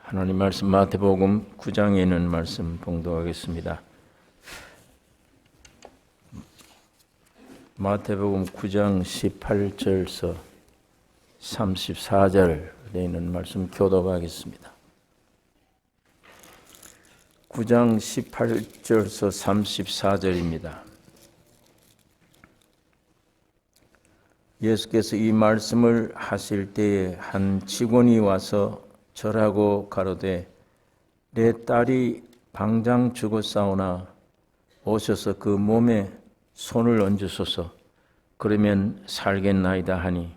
하나님 말씀 마태복음 9장에 있는 말씀 봉독하겠습니다. 마태복음 9장 18절서 34절에 있는 말씀 교독하겠습니다. 9장 18절서 34절입니다. 예수께서 이 말씀을 하실 때에 한 직원이 와서 절하고 가로되 내 딸이 방장 죽었사오나 오셔서 그 몸에 손을 얹으소서 그러면 살겠나이다 하니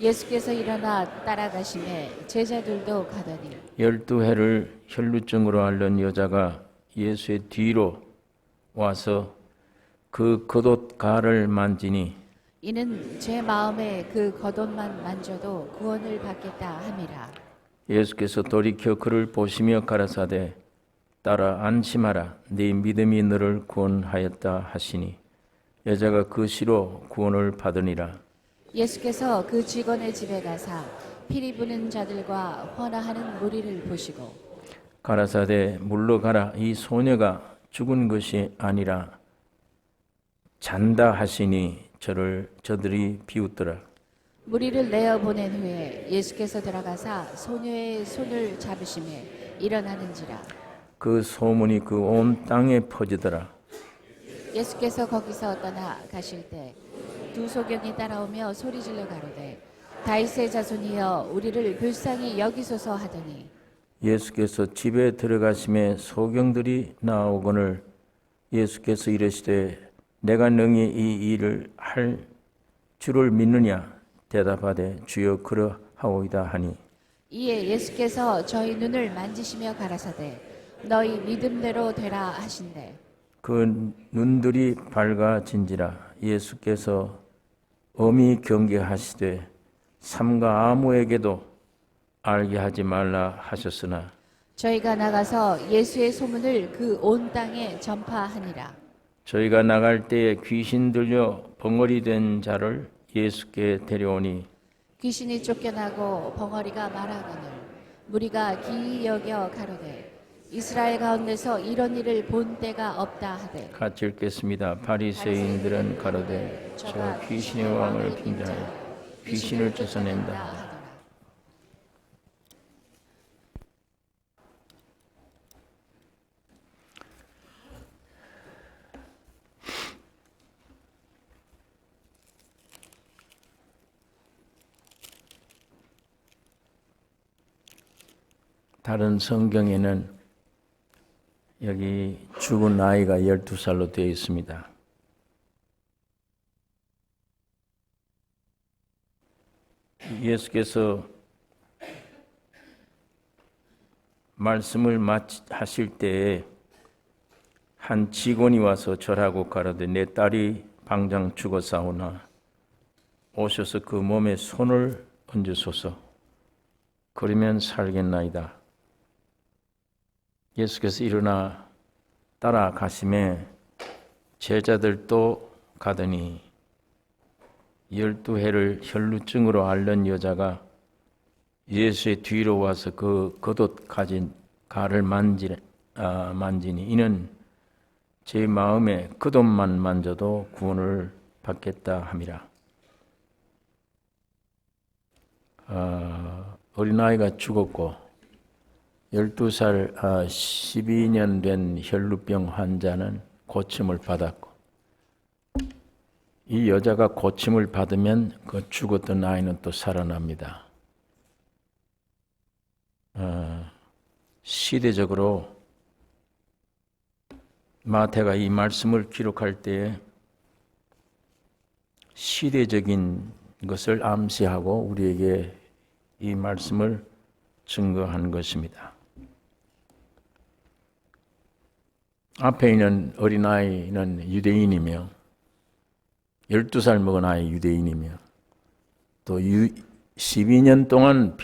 예수께서 일어나 따라가시매 제자들도 가더니 12해를 혈루증으로 앓는 여자가 예수의 뒤로 와서 그 겉옷가를 만지니 이는 제 마음에 그 겉옷만 만져도 구원을 받겠다 함이라. 예수께서 돌이켜 그를 보시며 가라사대 딸아 안심하라 네 믿음이 너를 구원하였다 하시니 여자가 그 시로 구원을 받으니라. 예수께서 그 직원의 집에 가사 피리 부는 자들과 헌화하는 무리를 보시고 가라사대 물러가라 이 소녀가 죽은 것이 아니라 잔다 하시니 저들이 비웃더라. 무리를 내어 보낸 후에 예수께서 들어가사 소녀의 손을 잡으시매 일어나는지라. 그 소문이 그 온 땅에 퍼지더라. 예수께서 거기서 떠나 가실 때 두 소경이 따라오며 소리질러 가로되 다윗의 자손이여 우리를 불쌍히 여기소서 하더니 예수께서 집에 들어가심에 소경들이 나오거늘 예수께서 이르시되 내가 능히 이 일을 할 줄을 믿느냐 대답하되 주여 그러하오이다 하니 이에 예수께서 저희 눈을 만지시며 가라사대 너희 믿음대로 되라 하신대 그 눈들이 밝아진지라. 예수께서 엄히 경계하시되 삼가 아무에게도 알게 하지 말라 하셨으나 저희가 나가서 예수의 소문을 그 온 땅에 전파하니라. 저희가 나갈 때에 귀신 들려 벙어리 된 자를 예수께 데려오니 귀신이 쫓겨나고 벙어리가 말하거늘 무리가 기이 여겨 가로되 이스라엘 가운데서 이런 일을 본 때가 없다 하되 같이 읽겠습니다. 바리새인들은 가로되 저 귀신의 왕을 빙자하여 귀신을 쫓아낸다. 하더라. 다른 성경에는 여기 죽은 아이가 12살로 되어 있습니다. 예수께서 말씀을 하실 때에 한 직원이 와서 절하고 가로되 내 딸이 방장 죽었사오나 오셔서 그 몸에 손을 얹으소서 그러면 살겠나이다. 예수께서 일어나 따라가심에 제자들도 가더니 12해를 혈루증으로 앓는 여자가 예수의 뒤로 와서 그 겉옷 가진 가를 만지니 이는 제 마음에 겉옷만 만져도 구원을 받겠다 함이라. 어린아이가 죽었고 12살 12년 된 혈루병 환자는 고침을 받았고 이 여자가 고침을 받으면 그 죽었던 아이는 또 살아납니다. 시대적으로 마태가 이 말씀을 기록할 때에 시대적인 것을 암시하고 우리에게 이 말씀을 증거한 것입니다. 앞에 있는 어린아이는 유대인이며 12살 먹은 아이 유대인이며 또 12년 동안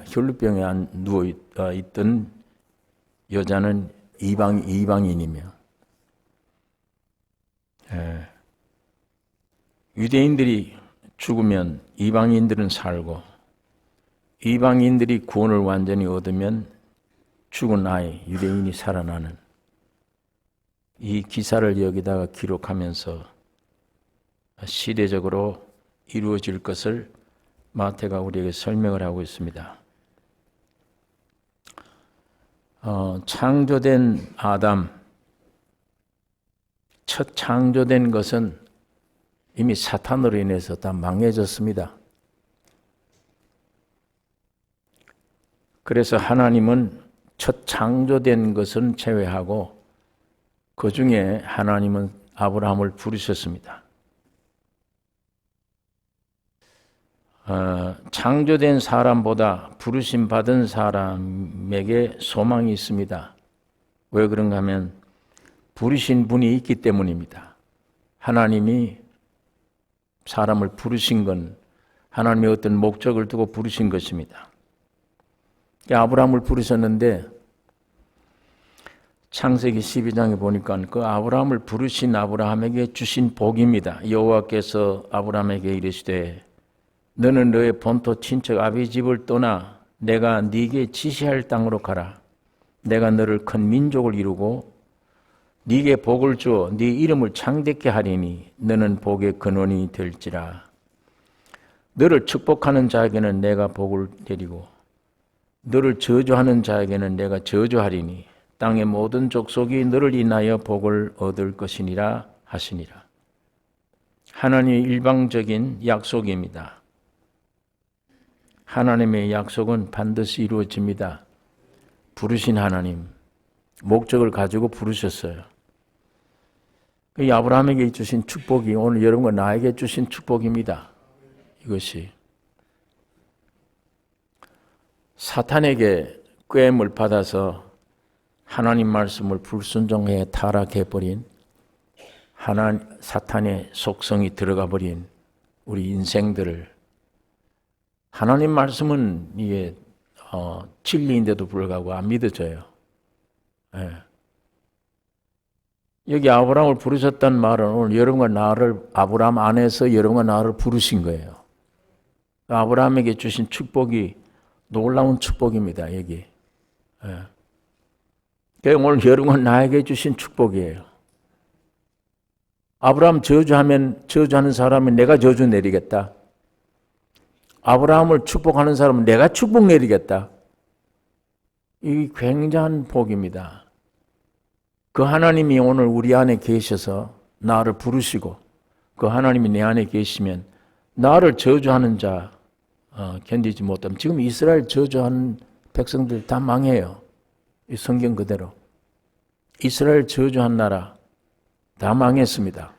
혈루병에 누워있던 여자는 이방인이며 유대인들이 죽으면 이방인들은 살고 이방인들이 구원을 완전히 얻으면 죽은 아이 유대인이 살아나는 이 기사를 여기다가 기록하면서 시대적으로 이루어질 것을 마태가 우리에게 설명을 하고 있습니다. 창조된 아담, 첫 창조된 것은 이미 사탄으로 인해서 다 망해졌습니다. 그래서 하나님은 첫 창조된 것은 제외하고 그 중에 하나님은 아브라함을 부르셨습니다. 창조된 사람보다 부르심 받은 사람에게 소망이 있습니다. 왜 그런가 하면 부르신 분이 있기 때문입니다. 하나님이 사람을 부르신 건 하나님의 어떤 목적을 두고 부르신 것입니다. 아브라함을 부르셨는데 창세기 12장에 보니까 그 아브라함을 부르신 아브라함에게 주신 복입니다. 여호와께서 아브라함에게 이르시되 너는 너의 본토 친척 아비 집을 떠나 내가 네게 지시할 땅으로 가라. 내가 너를 큰 민족을 이루고 네게 복을 주어 네 이름을 창대케 하리니 너는 복의 근원이 될지라. 너를 축복하는 자에게는 내가 복을 내리고 너를 저주하는 자에게는 내가 저주하리니 땅의 모든 족속이 너를 인하여 복을 얻을 것이니라 하시니라. 하나님의 일방적인 약속입니다. 하나님의 약속은 반드시 이루어집니다. 부르신 하나님, 목적을 가지고 부르셨어요. 이 아브라함에게 주신 축복이 오늘 여러분과 나에게 주신 축복입니다. 이것이 사탄에게 꾀임을 받아서 하나님 말씀을 불순종해 타락해버린 사탄의 속성이 들어가 버린 우리 인생들을 하나님 말씀은 이게 진리인데도 불구하고 안 믿어져요. 예. 여기 아브라함을 부르셨다는 말은 오늘 여러분과 나를 아브라함 안에서 여러분과 나를 부르신 거예요. 아브라함에게 주신 축복이 놀라운 축복입니다. 여기. 예. 오늘 여러분과 나에게 주신 축복이에요. 아브라함 저주하는 사람은 내가 저주 내리겠다. 아브라함을 축복하는 사람은 내가 축복 내리겠다. 이 굉장한 복입니다. 그 하나님이 오늘 우리 안에 계셔서 나를 부르시고 그 하나님이 내 안에 계시면 나를 저주하는 자 견디지 못하면 지금 이스라엘 저주하는 백성들 다 망해요. 이 성경 그대로. 이스라엘 저주한 나라 다 망했습니다.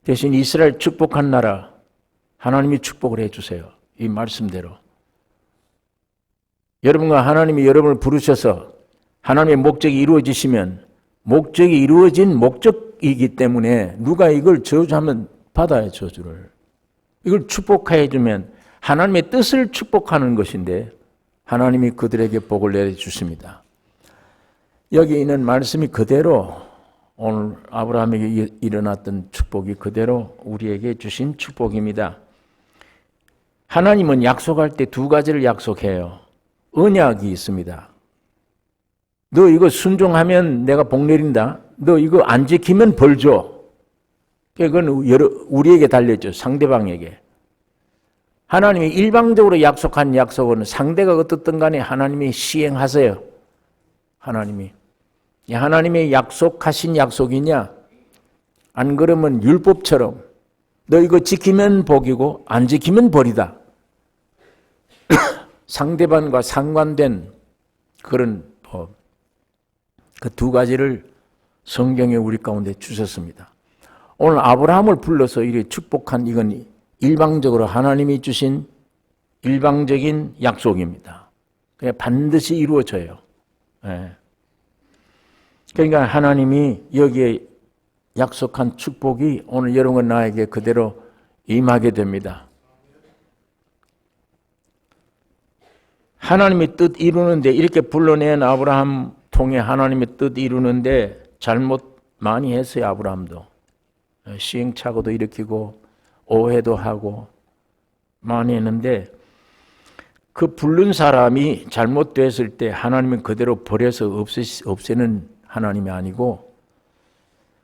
대신 이스라엘 축복한 나라 하나님이 축복을 해주세요. 이 말씀대로. 여러분과 하나님이 여러분을 부르셔서 하나님의 목적이 이루어지시면 목적이 이루어진 목적이기 때문에 누가 이걸 저주하면 받아요. 저주를. 이걸 축복해 주면 하나님의 뜻을 축복하는 것인데 하나님이 그들에게 복을 내려주십니다. 여기 있는 말씀이 그대로 오늘 아브라함에게 일어났던 축복이 그대로 우리에게 주신 축복입니다. 하나님은 약속할 때 두 가지를 약속해요. 언약이 있습니다. 너 이거 순종하면 내가 복 내린다. 너 이거 안 지키면 벌 줘. 그건 우리에게 달렸죠. 상대방에게. 하나님이 일방적으로 약속한 약속은 상대가 어떻든 간에 하나님이 시행하세요. 하나님의 약속하신 약속이냐? 안 그러면 율법처럼 너 이거 지키면 복이고 안 지키면 벌이다. 상대방과 상관된 그런 법. 그 두 가지를 성경에 우리 가운데 주셨습니다. 오늘 아브라함을 불러서 이렇게 축복한 이건 일방적으로 하나님이 주신 일방적인 약속입니다. 그냥 반드시 이루어져요. 네. 그러니까 하나님이 여기에 약속한 축복이 오늘 여러분과 나에게 그대로 임하게 됩니다. 하나님의 뜻 이루는데 이렇게 불러낸 아브라함 통해 하나님의 뜻 이루는데 잘못 많이 했어요. 아브라함도. 시행착오도 일으키고 오해도 하고 많이 했는데 그 부른 사람이 잘못됐을 때 하나님은 그대로 버려서 없애는 하나님이 아니고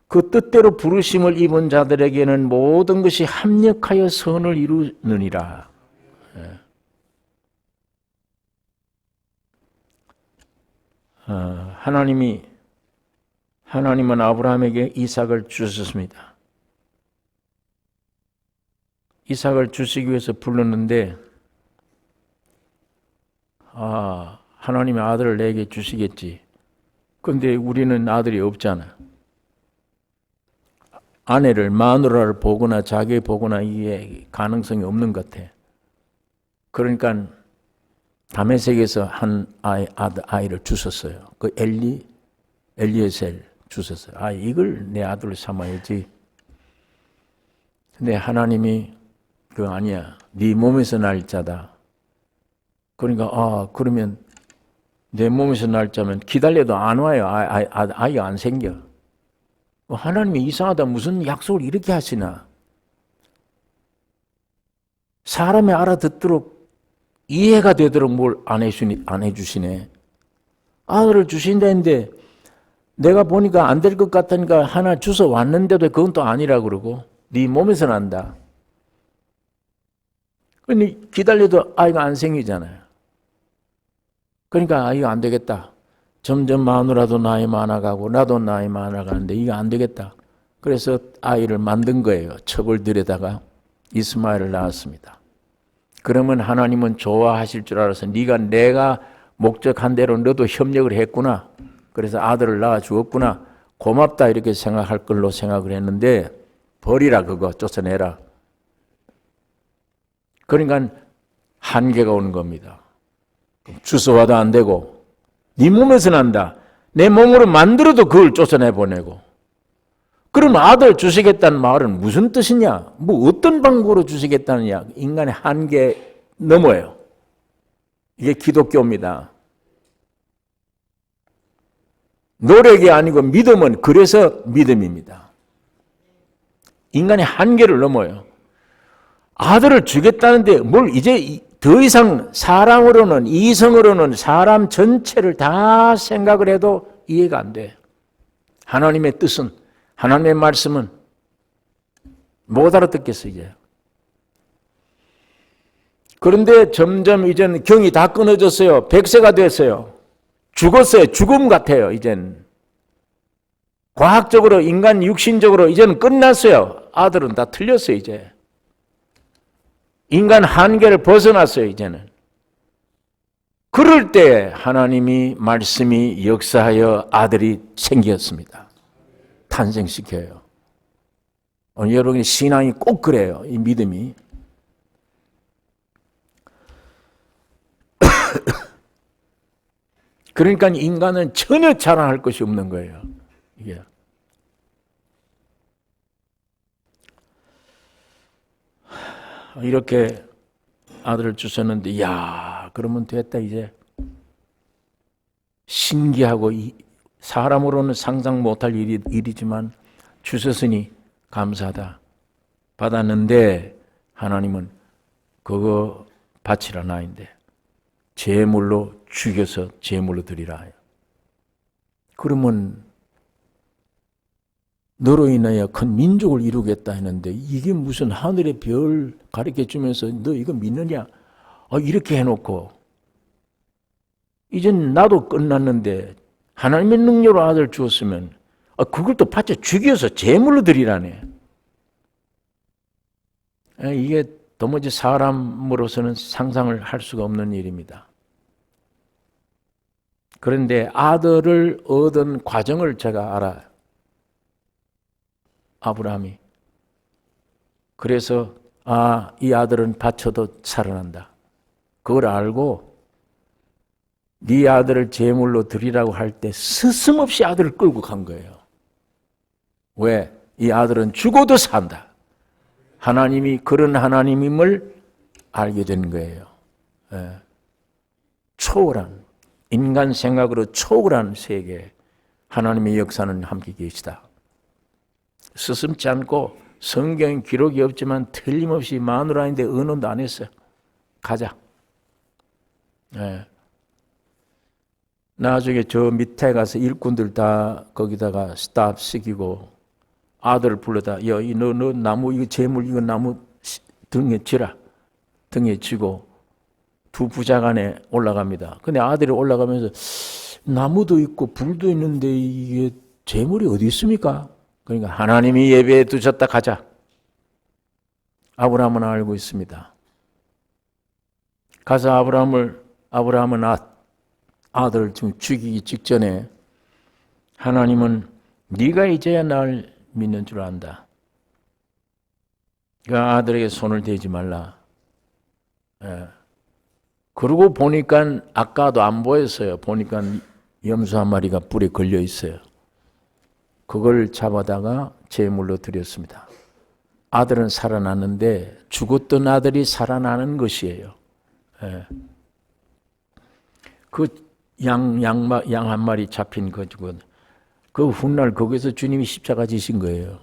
그 뜻대로 부르심을 입은 자들에게는 모든 것이 합력하여 선을 이루느니라. 하나님은 아브라함에게 이삭을 주셨습니다. 이삭을 주시기 위해서 불렀는데 하나님의 아들을 내게 주시겠지. 그런데 우리는 아들이 없잖아. 아내를 마누라를 보거나 자기 보거나 이게 가능성이 없는 것 같아. 그러니까 다메섹에서 한 아이를 주셨어요. 그 엘리에셀 주셨어요. 이걸 내 아들로 삼아야지. 근데 하나님이 그거 아니야. 네 몸에서 날 자다. 그러니까 그러면 내 몸에서 날 자면 기다려도 안 와요. 아이가 안 생겨. 하나님이 이상하다. 무슨 약속을 이렇게 하시나. 사람이 알아듣도록 이해가 되도록 뭘 안 해주시네. 아들을 주신다는데 내가 보니까 안 될 것 같으니까 하나 주워 왔는데도 그건 또 아니라 그러고 네 몸에서 난다. 근데 기다려도 아이가 안 생기잖아요. 그러니까 이거 안 되겠다. 점점 마누라도 나이 많아가고 나도 나이 많아가는데 이거 안 되겠다. 그래서 아이를 만든 거예요. 첩을 들여다가 이스마엘을 낳았습니다. 그러면 하나님은 좋아하실 줄 알아서 내가 목적한 대로 너도 협력을 했구나. 그래서 아들을 낳아 주었구나. 고맙다 이렇게 생각할 걸로 생각을 했는데 버리라 그거 쫓아내라. 그러니까 한계가 오는 겁니다. 주워와도 안 되고 네 몸에서 난다. 내 몸으로 만들어도 그걸 쫓아내보내고. 그럼 아들 주시겠다는 말은 무슨 뜻이냐? 뭐 어떤 방법으로 주시겠다느냐? 인간의 한계 넘어요. 이게 기독교입니다. 노력이 아니고 믿음은 그래서 믿음입니다. 인간의 한계를 넘어요. 아들을 주겠다는데 뭘 이제 더 이상 사랑으로는 이성으로는 사람 전체를 다 생각을 해도 이해가 안 돼. 하나님의 뜻은 하나님의 말씀은 못 알아듣겠어 이제. 그런데 점점 이제는 경이 다 끊어졌어요. 100세가 됐어요. 죽었어요. 죽음 같아요. 이제는 과학적으로 인간 육신적으로 이제는 끝났어요. 아들은 다 틀렸어요. 이제 인간 한계를 벗어났어요. 이제는. 그럴 때 하나님이 말씀이 역사하여 아들이 생겼습니다. 탄생시켜요. 여러분의 신앙이 꼭 그래요. 이 믿음이. 그러니까 인간은 전혀 자랑할 것이 없는 거예요. 이게. 이렇게 아들을 주셨는데, 그러면 됐다, 이제. 신기하고, 사람으로는 상상 못할 일이지만, 주셨으니 감사하다. 받았는데, 하나님은 그거 바치라 나인데, 제물로 죽여서 제물로 드리라. 그러면, 너로 인하여 큰 민족을 이루겠다 했는데 이게 무슨 하늘의 별 가르쳐 주면서 너 이거 믿느냐? 이렇게 해놓고 이젠 나도 끝났는데 하나님의 능력으로 아들 주었으면 그걸 또 바쳐 죽여서 제물로 드리라네. 이게 도무지 사람으로서는 상상을 할 수가 없는 일입니다. 그런데 아들을 얻은 과정을 제가 알아요. 아브라함이. 그래서 이 아들은 바쳐도 살아난다. 그걸 알고 네 아들을 제물로 드리라고 할 때 스스럼없이 아들을 끌고 간 거예요. 왜? 이 아들은 죽어도 산다. 하나님이 그런 하나님임을 알게 된 거예요. 초월한, 인간 생각으로 초월한 세계, 하나님의 역사는 함께 계시다. 스스럼지 않고 성경 기록이 없지만 틀림없이 마누라인데 의논도 안 했어요. 가자. 예. 나중에 저 밑에 가서 일꾼들 다 거기다가 스탑 시키고 아들을 불러다 너 나무 이거 재물 이거 나무 등에 지라 등에 지고 두 부자간에 올라갑니다. 근데 아들이 올라가면서 나무도 있고 불도 있는데 이게 재물이 어디 있습니까? 그러니까 하나님이 예배해 두셨다 가자. 아브라함은 알고 있습니다. 가서 아브라함은 아들을 지금 죽이기 직전에 하나님은 네가 이제야 날 믿는 줄 안다. 그 아들에게 손을 대지 말라. 예. 그러고 보니까 아까도 안 보였어요. 보니까 염소 한 마리가 뿔에 걸려 있어요. 그걸 잡아다가 제물로 드렸습니다. 아들은 살아났는데 죽었던 아들이 살아나는 것이에요. 예. 그 양 한 마리 잡힌 거지고 그 훗날 거기서 주님이 십자가 지신 거예요.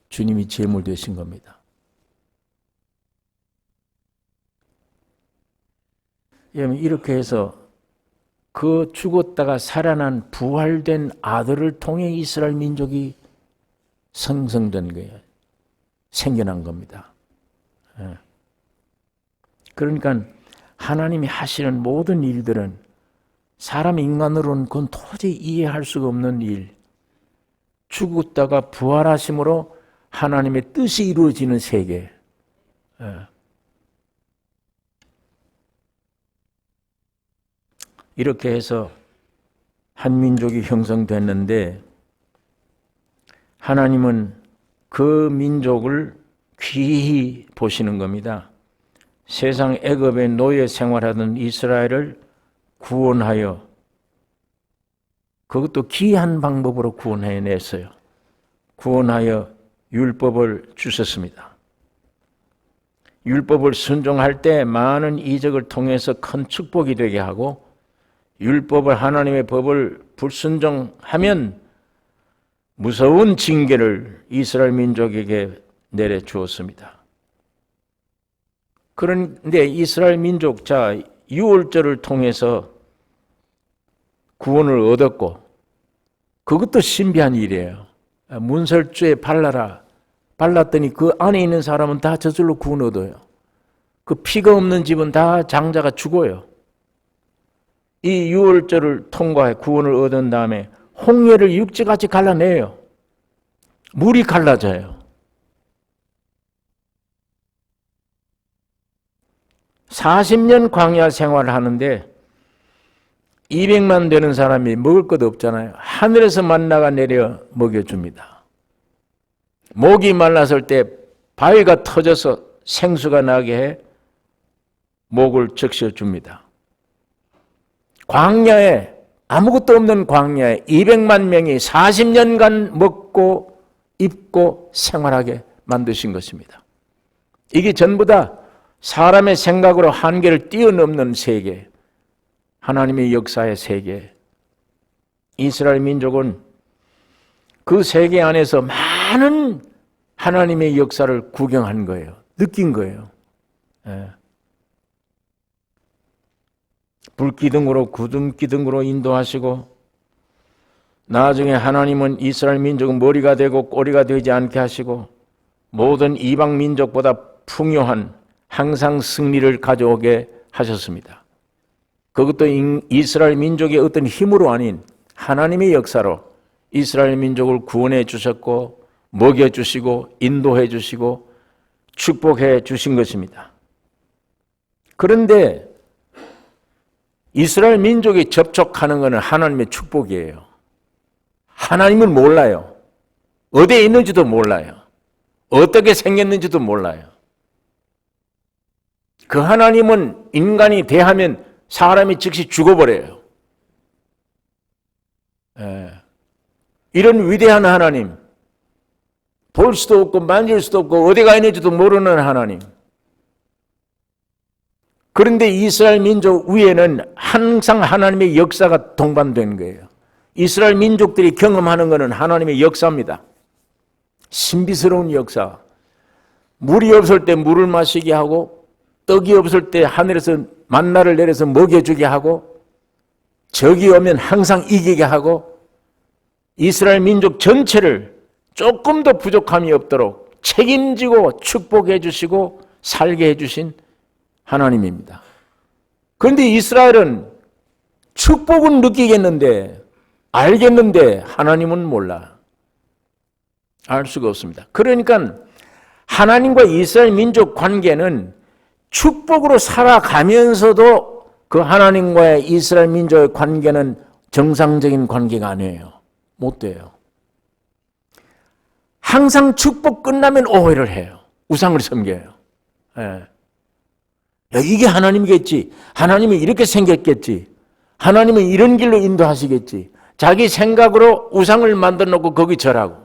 주님이 제물 되신 겁니다. 이렇게 해서 그 죽었다가 살아난 부활된 아들을 통해 이스라엘 민족이 생성된 거예요. 생겨난 겁니다. 그러니까 하나님이 하시는 모든 일들은 사람 인간으로는 그건 도저히 이해할 수가 없는 일. 죽었다가 부활하심으로 하나님의 뜻이 이루어지는 세계. 이렇게 해서 한 민족이 형성됐는데 하나님은 그 민족을 귀히 보시는 겁니다. 세상 애굽의 노예 생활하던 이스라엘을 구원하여 그것도 귀한 방법으로 구원해냈어요. 구원하여 율법을 주셨습니다. 율법을 순종할 때 많은 이적을 통해서 큰 축복이 되게 하고 율법을 하나님의 법을 불순종하면 무서운 징계를 이스라엘 민족에게 내려주었습니다. 그런데 이스라엘 민족 유월절을 통해서 구원을 얻었고 그것도 신비한 일이에요. 문설주에 발랐더니 그 안에 있는 사람은 다 저절로 구원 얻어요. 그 피가 없는 집은 다 장자가 죽어요. 이 유월절을 통과해 구원을 얻은 다음에 홍해를 육지같이 갈라내요. 물이 갈라져요. 40년 광야 생활을 하는데 200만 되는 사람이 먹을 것 없잖아요. 하늘에서 만나가 내려 먹여줍니다. 목이 말랐을 때 바위가 터져서 생수가 나게 해 목을 적셔줍니다. 광야에 아무것도 없는 광야에 200만 명이 40년간 먹고 입고 생활하게 만드신 것입니다. 이게 전부 다 사람의 생각으로 한계를 뛰어넘는 세계, 하나님의 역사의 세계. 이스라엘 민족은 그 세계 안에서 많은 하나님의 역사를 구경한 거예요. 느낀 거예요. 불기둥으로 구름기둥으로 인도하시고 나중에 하나님은 이스라엘 민족은 머리가 되고 꼬리가 되지 않게 하시고 모든 이방 민족보다 풍요한 항상 승리를 가져오게 하셨습니다. 그것도 이스라엘 민족의 어떤 힘으로 아닌 하나님의 역사로 이스라엘 민족을 구원해 주셨고 먹여 주시고 인도해 주시고 축복해 주신 것입니다. 그런데 이스라엘 민족이 접촉하는 것은 하나님의 축복이에요. 하나님을 몰라요. 어디에 있는지도 몰라요. 어떻게 생겼는지도 몰라요. 그 하나님은 인간이 대하면 사람이 즉시 죽어버려요. 이런 위대한 하나님, 볼 수도 없고 만질 수도 없고 어디가 있는지도 모르는 하나님. 그런데 이스라엘 민족 위에는 항상 하나님의 역사가 동반된 거예요. 이스라엘 민족들이 경험하는 것은 하나님의 역사입니다. 신비스러운 역사. 물이 없을 때 물을 마시게 하고 떡이 없을 때 하늘에서 만나를 내려서 먹여주게 하고 적이 오면 항상 이기게 하고 이스라엘 민족 전체를 조금 더 부족함이 없도록 책임지고 축복해 주시고 살게 해주신 하나님입니다. 그런데 이스라엘은 축복은 느끼겠는데 알겠는데 하나님은 몰라. 알 수가 없습니다. 그러니까 하나님과 이스라엘 민족 관계는 축복으로 살아가면서도 그 하나님과의 이스라엘 민족의 관계는 정상적인 관계가 아니에요. 못 돼요. 항상 축복 끝나면 오해를 해요. 우상을 섬겨요. 예. 야, 이게 하나님이겠지. 하나님이 이렇게 생겼겠지. 하나님은 이런 길로 인도하시겠지. 자기 생각으로 우상을 만들어 놓고 거기 절하고.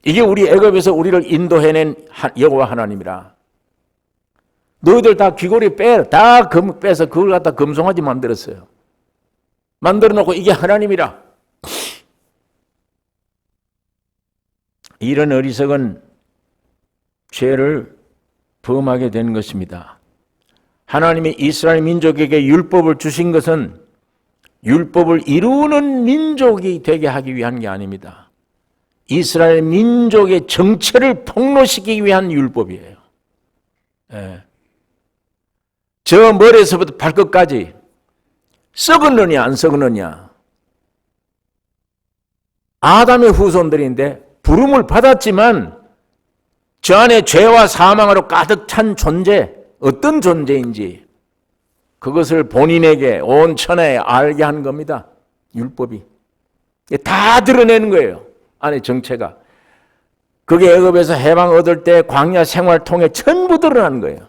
이게 우리 애굽에서 우리를 인도해낸 여호와 하나님이라. 너희들 다 귀고리 다 빼서 그걸 갖다 금송아지 만들었어요. 만들어 놓고 이게 하나님이라. 이런 어리석은 죄를 범하게 된 것입니다. 하나님이 이스라엘 민족에게 율법을 주신 것은 율법을 이루는 민족이 되게 하기 위한 게 아닙니다. 이스라엘 민족의 정체를 폭로시키기 위한 율법이에요. 예. 저 머리에서부터 발끝까지 썩었느냐 안 썩었느냐. 아담의 후손들인데 부름을 받았지만 저 안에 죄와 사망으로 가득 찬 존재, 어떤 존재인지 그것을 본인에게 온 천하에 알게 한 겁니다. 율법이. 다 드러내는 거예요. 안에 정체가. 그게 애굽에서 해방 얻을 때 광야 생활 통해 전부 드러나는 거예요.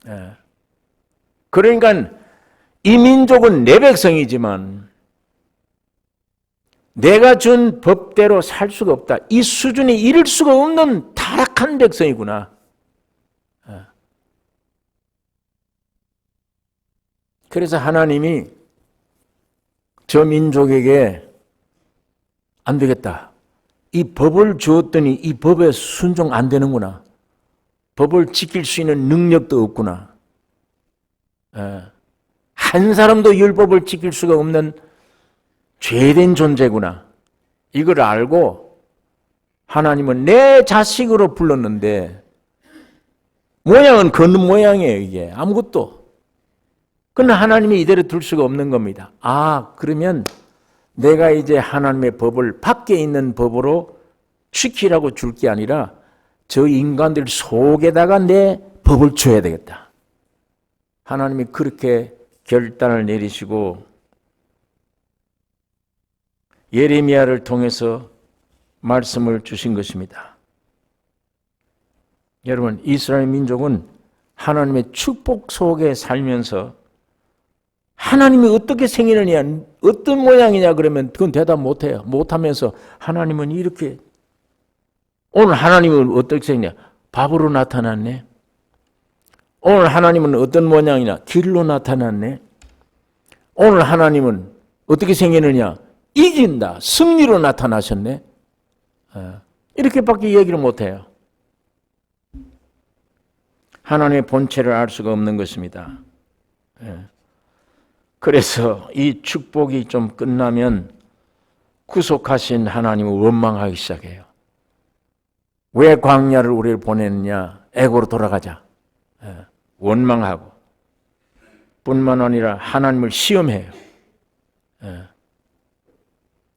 예. 그러니까 이 민족은 내 백성이지만 내가 준 법대로 살 수가 없다. 이 수준에 이를 수가 없는 타락한 백성이구나. 그래서 하나님이 저 민족에게 안 되겠다. 이 법을 주었더니 이 법에 순종 안 되는구나. 법을 지킬 수 있는 능력도 없구나. 한 사람도 율법을 지킬 수가 없는 죄된 존재구나. 이걸 알고 하나님은 내 자식으로 불렀는데 모양은 그 모양이에요. 이게 아무것도. 그러나 하나님이 이대로 둘 수가 없는 겁니다. 아, 그러면 내가 이제 하나님의 법을 밖에 있는 법으로 지키라고 줄 게 아니라 저 인간들 속에다가 내 법을 줘야 되겠다. 하나님이 그렇게 결단을 내리시고 예레미야를 통해서 말씀을 주신 것입니다. 여러분, 이스라엘 민족은 하나님의 축복 속에 살면서 하나님이 어떻게 생기느냐, 어떤 모양이냐 그러면 그건 대답 못해요. 못하면서 하나님은 이렇게, 오늘 하나님은 어떻게 생기냐? 밥으로 나타났네. 오늘 하나님은 어떤 모양이냐? 길로 나타났네. 오늘 하나님은 어떻게 생기느냐? 이긴다. 승리로 나타나셨네. 이렇게밖에 얘기를 못해요. 하나님의 본체를 알 수가 없는 것입니다. 그래서 이 축복이 좀 끝나면 구속하신 하나님을 원망하기 시작해요. 왜 광야를 우리를 보냈느냐? 애고로 돌아가자. 원망하고 뿐만 아니라 하나님을 시험해요.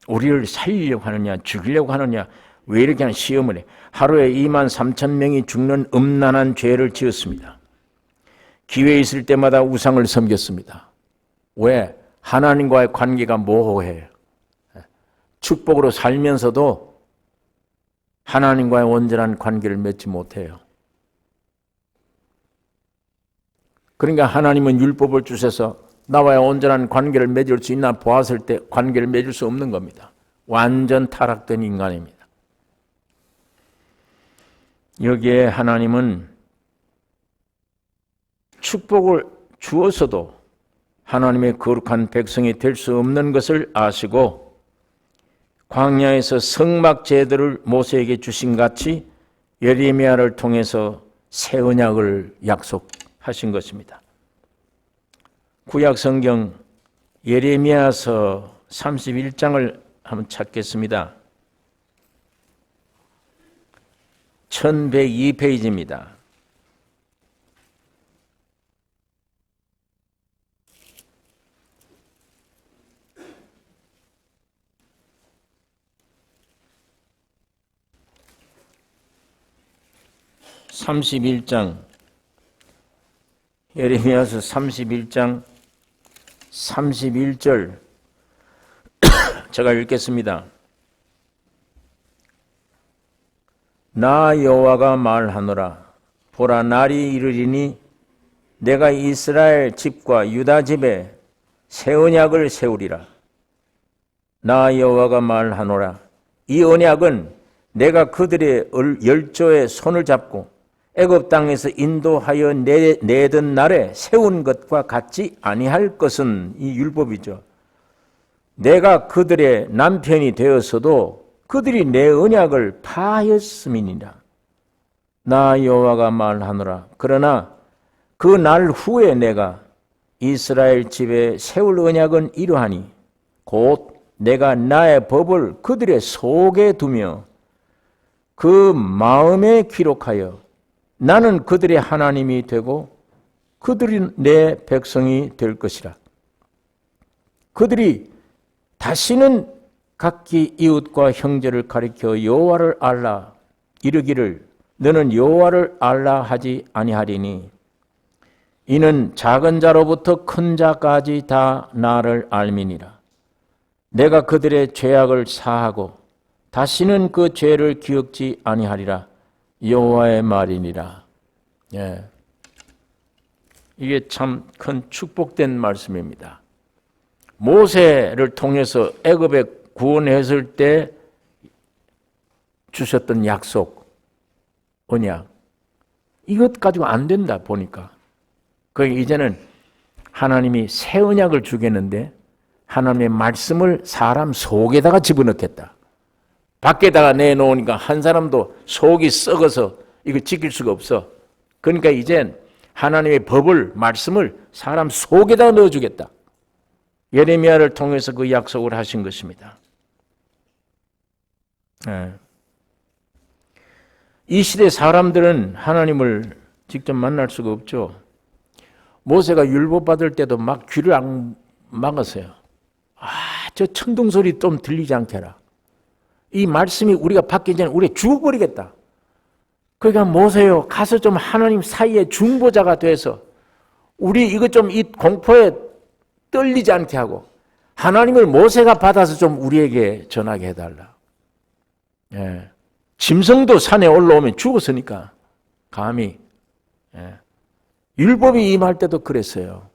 우리를 살리려고 하느냐 죽이려고 하느냐 왜 이렇게 하는 시험을 해. 하루에 23,000명이 죽는 음란한 죄를 지었습니다. 기회 있을 때마다 우상을 섬겼습니다. 왜? 하나님과의 관계가 모호해요. 축복으로 살면서도 하나님과의 온전한 관계를 맺지 못해요. 그러니까 하나님은 율법을 주셔서 나와의 온전한 관계를 맺을 수 있나 보았을 때 관계를 맺을 수 없는 겁니다. 완전 타락된 인간입니다. 여기에 하나님은 축복을 주어서도 하나님의 거룩한 백성이 될 수 없는 것을 아시고 광야에서 성막 제도를 모세에게 주신 같이 예레미야를 통해서 새 언약을 약속하신 것입니다. 구약 성경 예레미야서 31장을 한번 찾겠습니다. 1102페이지입니다. 예레미야서 31장 31절 제가 읽겠습니다. 나 여호와가 말하노라. 보라, 날이 이르리니 내가 이스라엘 집과 유다 집에 새 언약을 세우리라. 나 여호와가 말하노라. 이 언약은 내가 그들의 열조의 손을 잡고 애굽 땅에서 인도하여 내던 날에 세운 것과 같지 아니할 것은, 이 율법이죠. 내가 그들의 남편이 되었어도 그들이 내 언약을 파하였음이니라. 나 여호와가 말하노라. 그러나 그 날 후에 내가 이스라엘 집에 세울 언약은 이러하니 곧 내가 나의 법을 그들의 속에 두며 그 마음에 기록하여 나는 그들의 하나님이 되고 그들이 내 백성이 될 것이라. 그들이 다시는 각기 이웃과 형제를 가리켜 여호와를 알라 이르기를 너는 여호와를 알라 하지 아니하리니 이는 작은 자로부터 큰 자까지 다 나를 알미니라. 내가 그들의 죄악을 사하고 다시는 그 죄를 기억지 아니하리라. 여호와의 말이니라. 예. 이게 참 큰 축복된 말씀입니다. 모세를 통해서 애굽에 구원했을 때 주셨던 약속, 언약, 이것 가지고 안 된다 보니까 그러니까 이제는 하나님이 새 언약을 주겠는데 하나님의 말씀을 사람 속에다가 집어넣겠다. 밖에다가 내놓으니까 한 사람도 속이 썩어서 이거 지킬 수가 없어. 그러니까 이젠 하나님의 법을, 말씀을 사람 속에다가 넣어주겠다. 예레미야를 통해서 그 약속을 하신 것입니다. 이 시대 사람들은 하나님을 직접 만날 수가 없죠. 모세가 율법 받을 때도 막 귀를 안 막았어요. 저 천둥 소리 좀 들리지 않게 해라. 이 말씀이 우리가 받기 전에 우리 죽어버리겠다. 그러니까 모세요, 가서 좀 하나님 사이에 중보자가 돼서 우리 이거 좀 이 공포에 떨리지 않게 하고 하나님을 모세가 받아서 좀 우리에게 전하게 해달라. 예. 짐승도 산에 올라오면 죽었으니까 감히. 예. 율법이 임할 때도 그랬어요.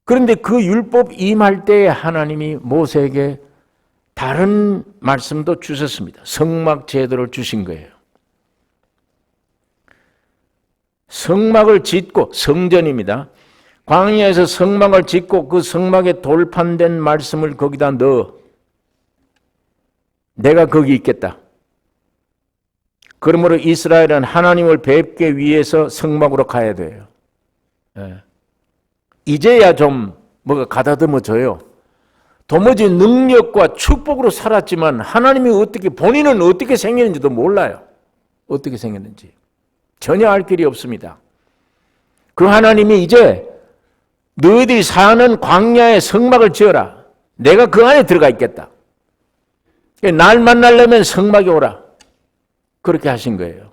그런데 그 율법 임할 때에 하나님이 모세에게 다른 말씀도 주셨습니다. 성막 제도를 주신 거예요. 성막을 짓고, 성전입니다. 광야에서 성막을 짓고 그 성막에 돌판된 말씀을 거기다 넣어. 내가 거기 있겠다. 그러므로 이스라엘은 하나님을 뵙기 위해서 성막으로 가야 돼요. 예. 이제야 좀 뭐가 가다듬어져요. 도무지 능력과 축복으로 살았지만 하나님이 본인은 어떻게 생겼는지도 몰라요. 어떻게 생겼는지. 전혀 알 길이 없습니다. 그 하나님이 이제 너희들이 사는 광야에 성막을 지어라. 내가 그 안에 들어가 있겠다. 날 만나려면 성막에 오라. 그렇게 하신 거예요.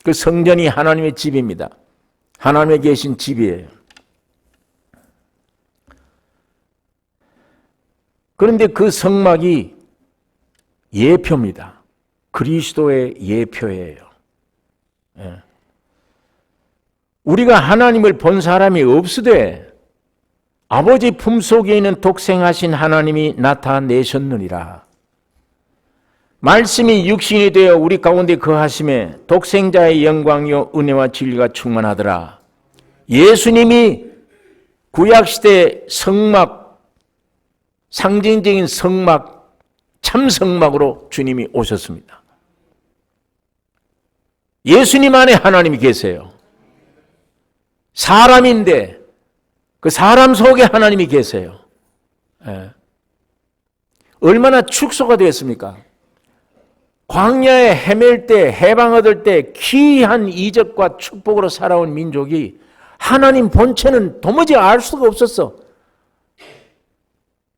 그 성전이 하나님의 집입니다. 하나님의 계신 집이에요. 그런데 그 성막이 예표입니다. 그리스도의 예표예요. 예. 우리가 하나님을 본 사람이 없으되 아버지 품속에 있는 독생하신 하나님이 나타내셨느니라. 말씀이 육신이 되어 우리 가운데 거하심에 독생자의 영광이요 은혜와 진리가 충만하더라. 예수님이 구약시대 성막, 상징적인 성막, 참 성막으로 주님이 오셨습니다. 예수님 안에 하나님이 계세요. 사람인데 그 사람 속에 하나님이 계세요. 예. 얼마나 축소가 되었습니까? 광야에 헤맬 때, 해방 얻을 때 귀한 이적과 축복으로 살아온 민족이 하나님 본체는 도무지 알 수가 없었어.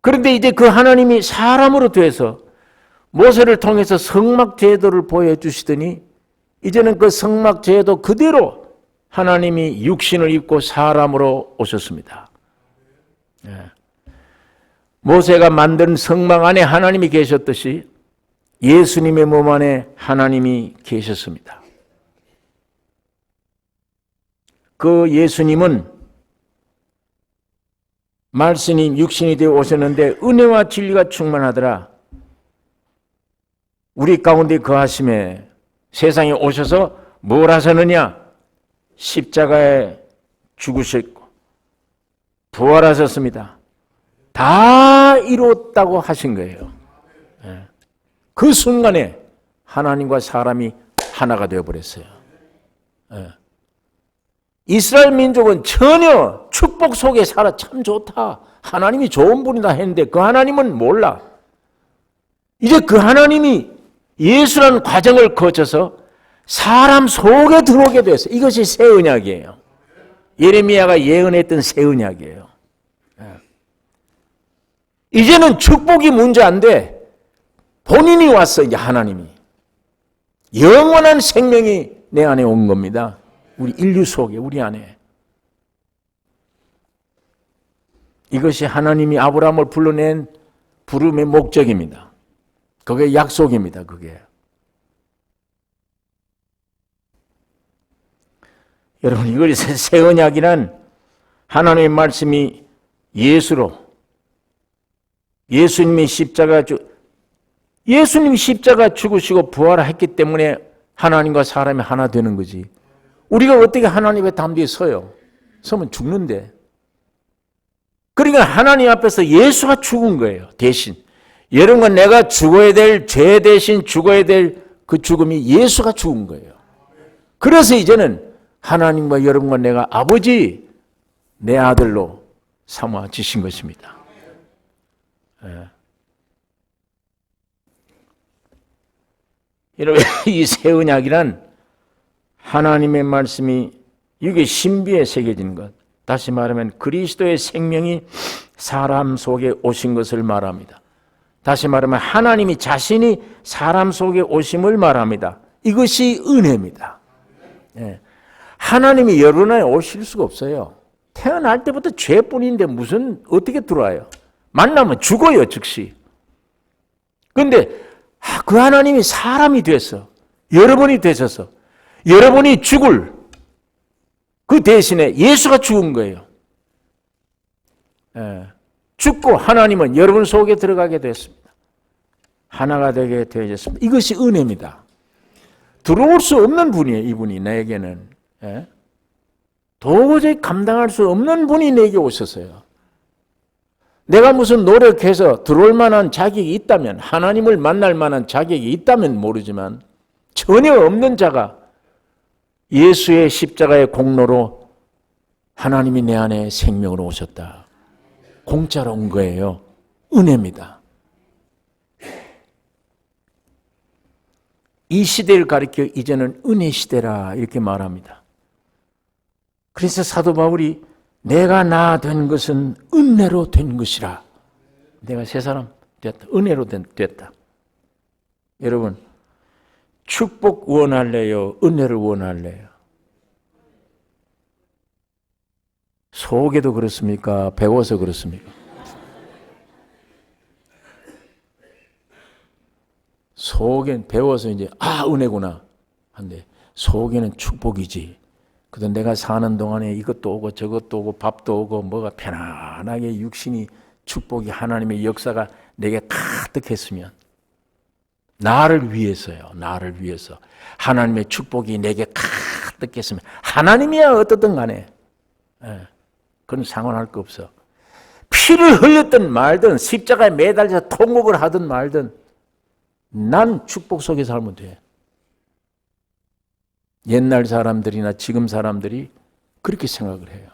그런데 이제 그 하나님이 사람으로 돼서 모세를 통해서 성막 제도를 보여주시더니 이제는 그 성막 제도 그대로 하나님이 육신을 입고 사람으로 오셨습니다. 예. 모세가 만든 성막 안에 하나님이 계셨듯이 예수님의 몸 안에 하나님이 계셨습니다. 그 예수님은 말씀이 육신이 되어 오셨는데 은혜와 진리가 충만하더라. 우리 가운데 거하심에 세상에 오셔서 뭘 하셨느냐? 십자가에 죽으셨고 부활하셨습니다. 다 이뤘다고 하신 거예요. 그 순간에 하나님과 사람이 하나가 되어버렸어요. 이스라엘 민족은 전혀 축복 속에 살아 참 좋다. 하나님이 좋은 분이다 했는데 그 하나님은 몰라. 이제 그 하나님이 예수라는 과정을 거쳐서 사람 속에 들어오게 됐어요. 이것이 새 언약이에요. 예레미야가 예언했던 새 언약이에요. 이제는 축복이 문제 안 돼. 본인이 왔어, 이제 하나님이. 영원한 생명이 내 안에 온 겁니다. 우리 인류 속에, 우리 안에. 이것이 하나님이 아브라함을 불러낸 부름의 목적입니다. 그게 약속입니다, 그게. 여러분, 이걸 새 언약이란 하나님의 말씀이 예수로, 예수님이 십자가 죽으시고 부활했기 때문에 하나님과 사람이 하나 되는 거지. 우리가 어떻게 하나님의 담대에 서요? 서면 죽는데. 그러니까 하나님 앞에서 예수가 죽은 거예요. 대신. 여러분과 내가 죽어야 될 죄 대신 죽어야 될 그 죽음이 예수가 죽은 거예요. 그래서 이제는 하나님과 여러분과 내가 아버지 내 아들로 삼아지신 것입니다. 여러분, 이 새 언약이란 하나님의 말씀이 이게 신비에 새겨진 것. 다시 말하면 그리스도의 생명이 사람 속에 오신 것을 말합니다. 다시 말하면 하나님이 자신이 사람 속에 오심을 말합니다. 이것이 은혜입니다. 하나님이 여러분 안에 오실 수가 없어요. 태어날 때부터 죄뿐인데 무슨 어떻게 들어와요? 만나면 죽어요, 즉시. 그런데 그 하나님이 사람이 돼서 여러분이 되셔서 여러분이 죽을 그 대신에 예수가 죽은 거예요. 죽고 하나님은 여러분 속에 들어가게 됐습니다. 하나가 되게 되어졌습니다. 이것이 은혜입니다. 들어올 수 없는 분이에요, 이분이 나에게는. 도저히 감당할 수 없는 분이 내게 오셨어요. 내가 무슨 노력해서 들어올 만한 자격이 있다면, 하나님을 만날 만한 자격이 있다면 모르지만 전혀 없는 자가 예수의 십자가의 공로로 하나님이 내 안에 생명으로 오셨다. 공짜로 온 거예요. 은혜입니다. 이 시대를 가리켜 이제는 은혜 시대라 이렇게 말합니다. 그래서 사도 바울이 내가 나 된 것은 은혜로 된 것이라. 내가 새 사람 됐다. 은혜로 됐다. 여러분, 축복 원할래요? 은혜를 원할래요? 속에도 그렇습니까? 배워서 그렇습니까? 속엔 배워서 이제 은혜구나 한데 속에는 축복이지. 그래서 내가 사는 동안에 이것도 오고 저것도 오고 밥도 오고 뭐가 편안하게 육신이 축복이 하나님의 역사가 내게 가득했으면 나를 위해서요. 나를 위해서 하나님의 축복이 내게 가득했으면 하나님이야 어떻든 간에 그건 상관할 거 없어. 피를 흘렸든 말든 십자가에 매달려서 통곡을 하든 말든 난 축복 속에 살면 돼. 옛날 사람들이나 지금 사람들이 그렇게 생각을 해요.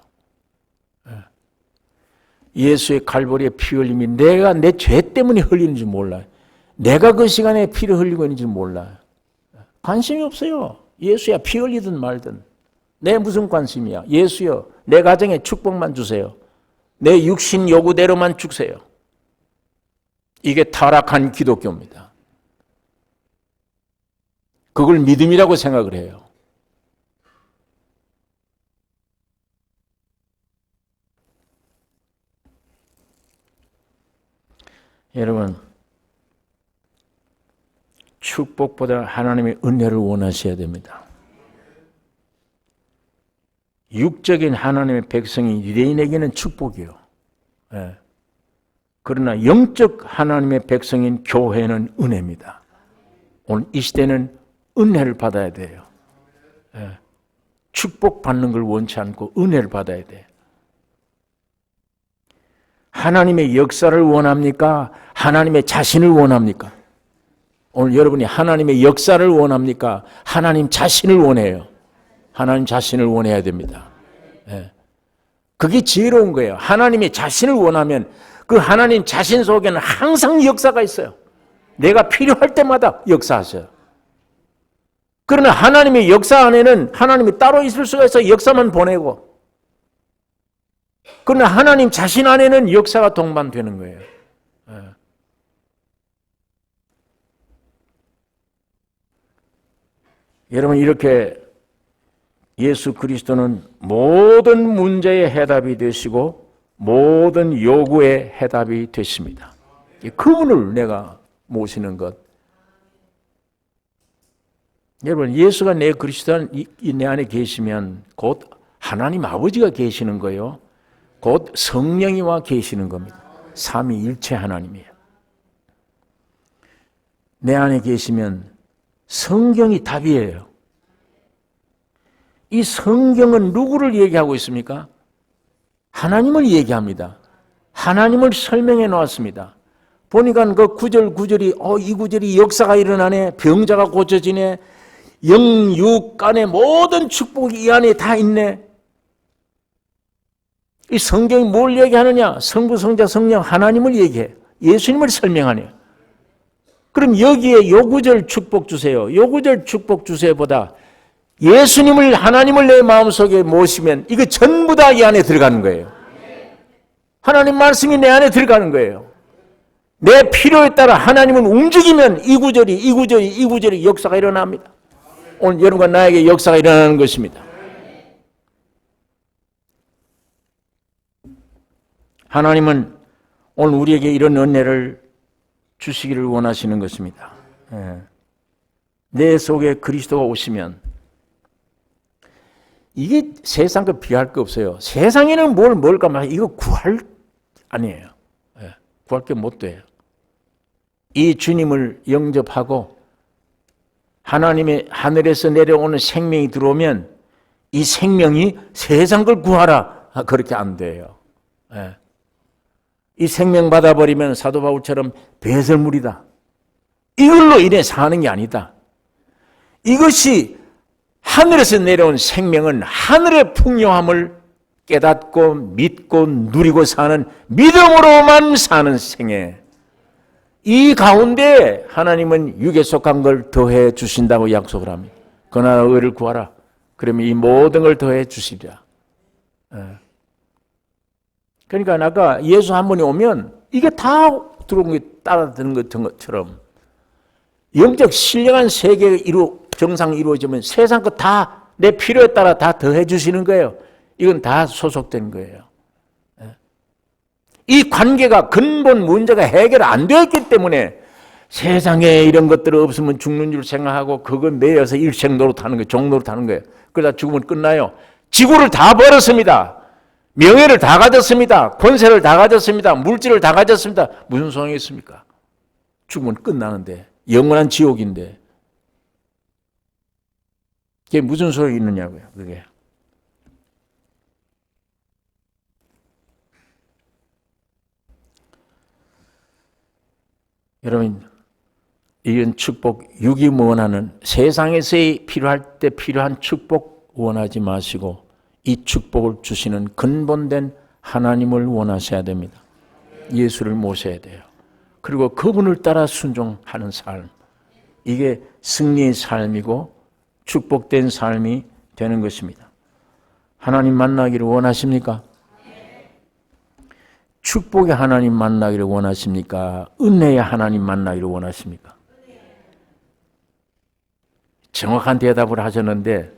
예수의 갈보리의 피 흘림이 내가 내 죄 때문에 흘리는지 몰라요. 내가 그 시간에 피를 흘리고 있는지 몰라요. 관심이 없어요. 예수야 피 흘리든 말든. 내 무슨 관심이야. 예수여 내 가정에 축복만 주세요. 내 육신 요구대로만 주세요. 이게 타락한 기독교입니다. 그걸 믿음이라고 생각을 해요. 여러분, 축복보다 하나님의 은혜를 원하셔야 됩니다. 육적인 하나님의 백성이 유대인에게는 축복이요. 예. 그러나 영적 하나님의 백성인 교회는 은혜입니다. 오늘 이 시대는 은혜를 받아야 돼요. 예. 축복받는 걸 원치 않고 은혜를 받아야 돼요. 하나님의 역사를 원합니까? 하나님의 자신을 원합니까? 오늘 여러분이 하나님의 역사를 원합니까? 하나님 자신을 원해요. 하나님 자신을 원해야 됩니다. 예. 그게 지혜로운 거예요. 하나님의 자신을 원하면 그 하나님 자신 속에는 항상 역사가 있어요. 내가 필요할 때마다 역사하셔요. 그러나 하나님의 역사 안에는 하나님이 따로 있을 수가 있어요. 역사만 보내고. 그러나 하나님 자신 안에는 역사가 동반되는 거예요. 예. 여러분 이렇게 예수 그리스도는 모든 문제의 해답이 되시고 모든 요구의 해답이 되십니다. 그분을 내가 모시는 것. 여러분 예수가 내 그리스도 내 안에 계시면 곧 하나님 아버지가 계시는 거예요. 곧 성령이 와 계시는 겁니다. 삼위일체 하나님이에요. 내 안에 계시면 성경이 답이에요. 이 성경은 누구를 얘기하고 있습니까? 하나님을 얘기합니다. 하나님을 설명해 놓았습니다. 보니까 그 구절이 이 구절이 역사가 일어나네. 병자가 고쳐지네. 영육간의 모든 축복이 이 안에 다 있네. 이 성경이 뭘 얘기하느냐? 성부, 성자, 성령 하나님을 얘기해. 예수님을 설명하네요. 그럼 여기에 요 구절 축복 주세요. 요 구절 축복 주세요보다 예수님을 하나님을 내 마음속에 모시면 이거 전부 다 이 안에 들어가는 거예요. 하나님 말씀이 내 안에 들어가는 거예요. 내 필요에 따라 하나님은 움직이면 이 구절이 역사가 일어납니다. 오늘 여러분과 나에게 역사가 일어나는 것입니다. 하나님은 오늘 우리에게 이런 은혜를 주시기를 원하시는 것입니다. 내 속에 그리스도가 오시면 이게 세상과 비할 거 없어요. 세상에는 뭘까 말 이거 구할 아니에요. 구할 게 못 돼요. 이 주님을 영접하고 하나님의 하늘에서 내려오는 생명이 들어오면 이 생명이 세상 걸 구하라 그렇게 안 돼요. 이 생명 받아버리면 사도 바울처럼 배설물이다. 이걸로 인해 사는 게 아니다. 이것이 하늘에서 내려온 생명은 하늘의 풍요함을 깨닫고 믿고 누리고 사는 믿음으로만 사는 생애. 이 가운데 하나님은 육에 속한 걸 더해 주신다고 약속을 합니다. 그러나 의를 구하라. 그러면 이 모든 걸 더해 주시리라. 그러니까 아까 예수 한 분이 오면 이게 다 들어온 게 따라드는 것처럼 영적 신령한 세계가 정상 이루어지면 세상 것 다 내 필요에 따라 다 더해 주시는 거예요. 이건 다 소속된 거예요. 이 관계가 근본 문제가 해결 안 되었기 때문에 세상에 이런 것들 없으면 죽는 줄 생각하고 그걸 매여서 일생 노릇하는 거예요. 종노릇하는 거예요. 그러다 죽으면 끝나요. 지구를 다 버렸습니다. 명예를 다 가졌습니다. 권세를 다 가졌습니다. 물질을 다 가졌습니다. 무슨 소용이 있습니까? 죽으면 끝나는데 영원한 지옥인데 그게 무슨 소용이 있느냐고요. 그게. 여러분 이런 축복, 육이 원하는 세상에서의 필요할 때 필요한 축복 원하지 마시고 이 축복을 주시는 근본된 하나님을 원하셔야 됩니다. 예수를 모셔야 돼요. 그리고 그분을 따라 순종하는 삶, 이게 승리의 삶이고 축복된 삶이 되는 것입니다. 하나님 만나기를 원하십니까? 축복의 하나님 만나기를 원하십니까? 은혜의 하나님 만나기를 원하십니까? 정확한 대답을 하셨는데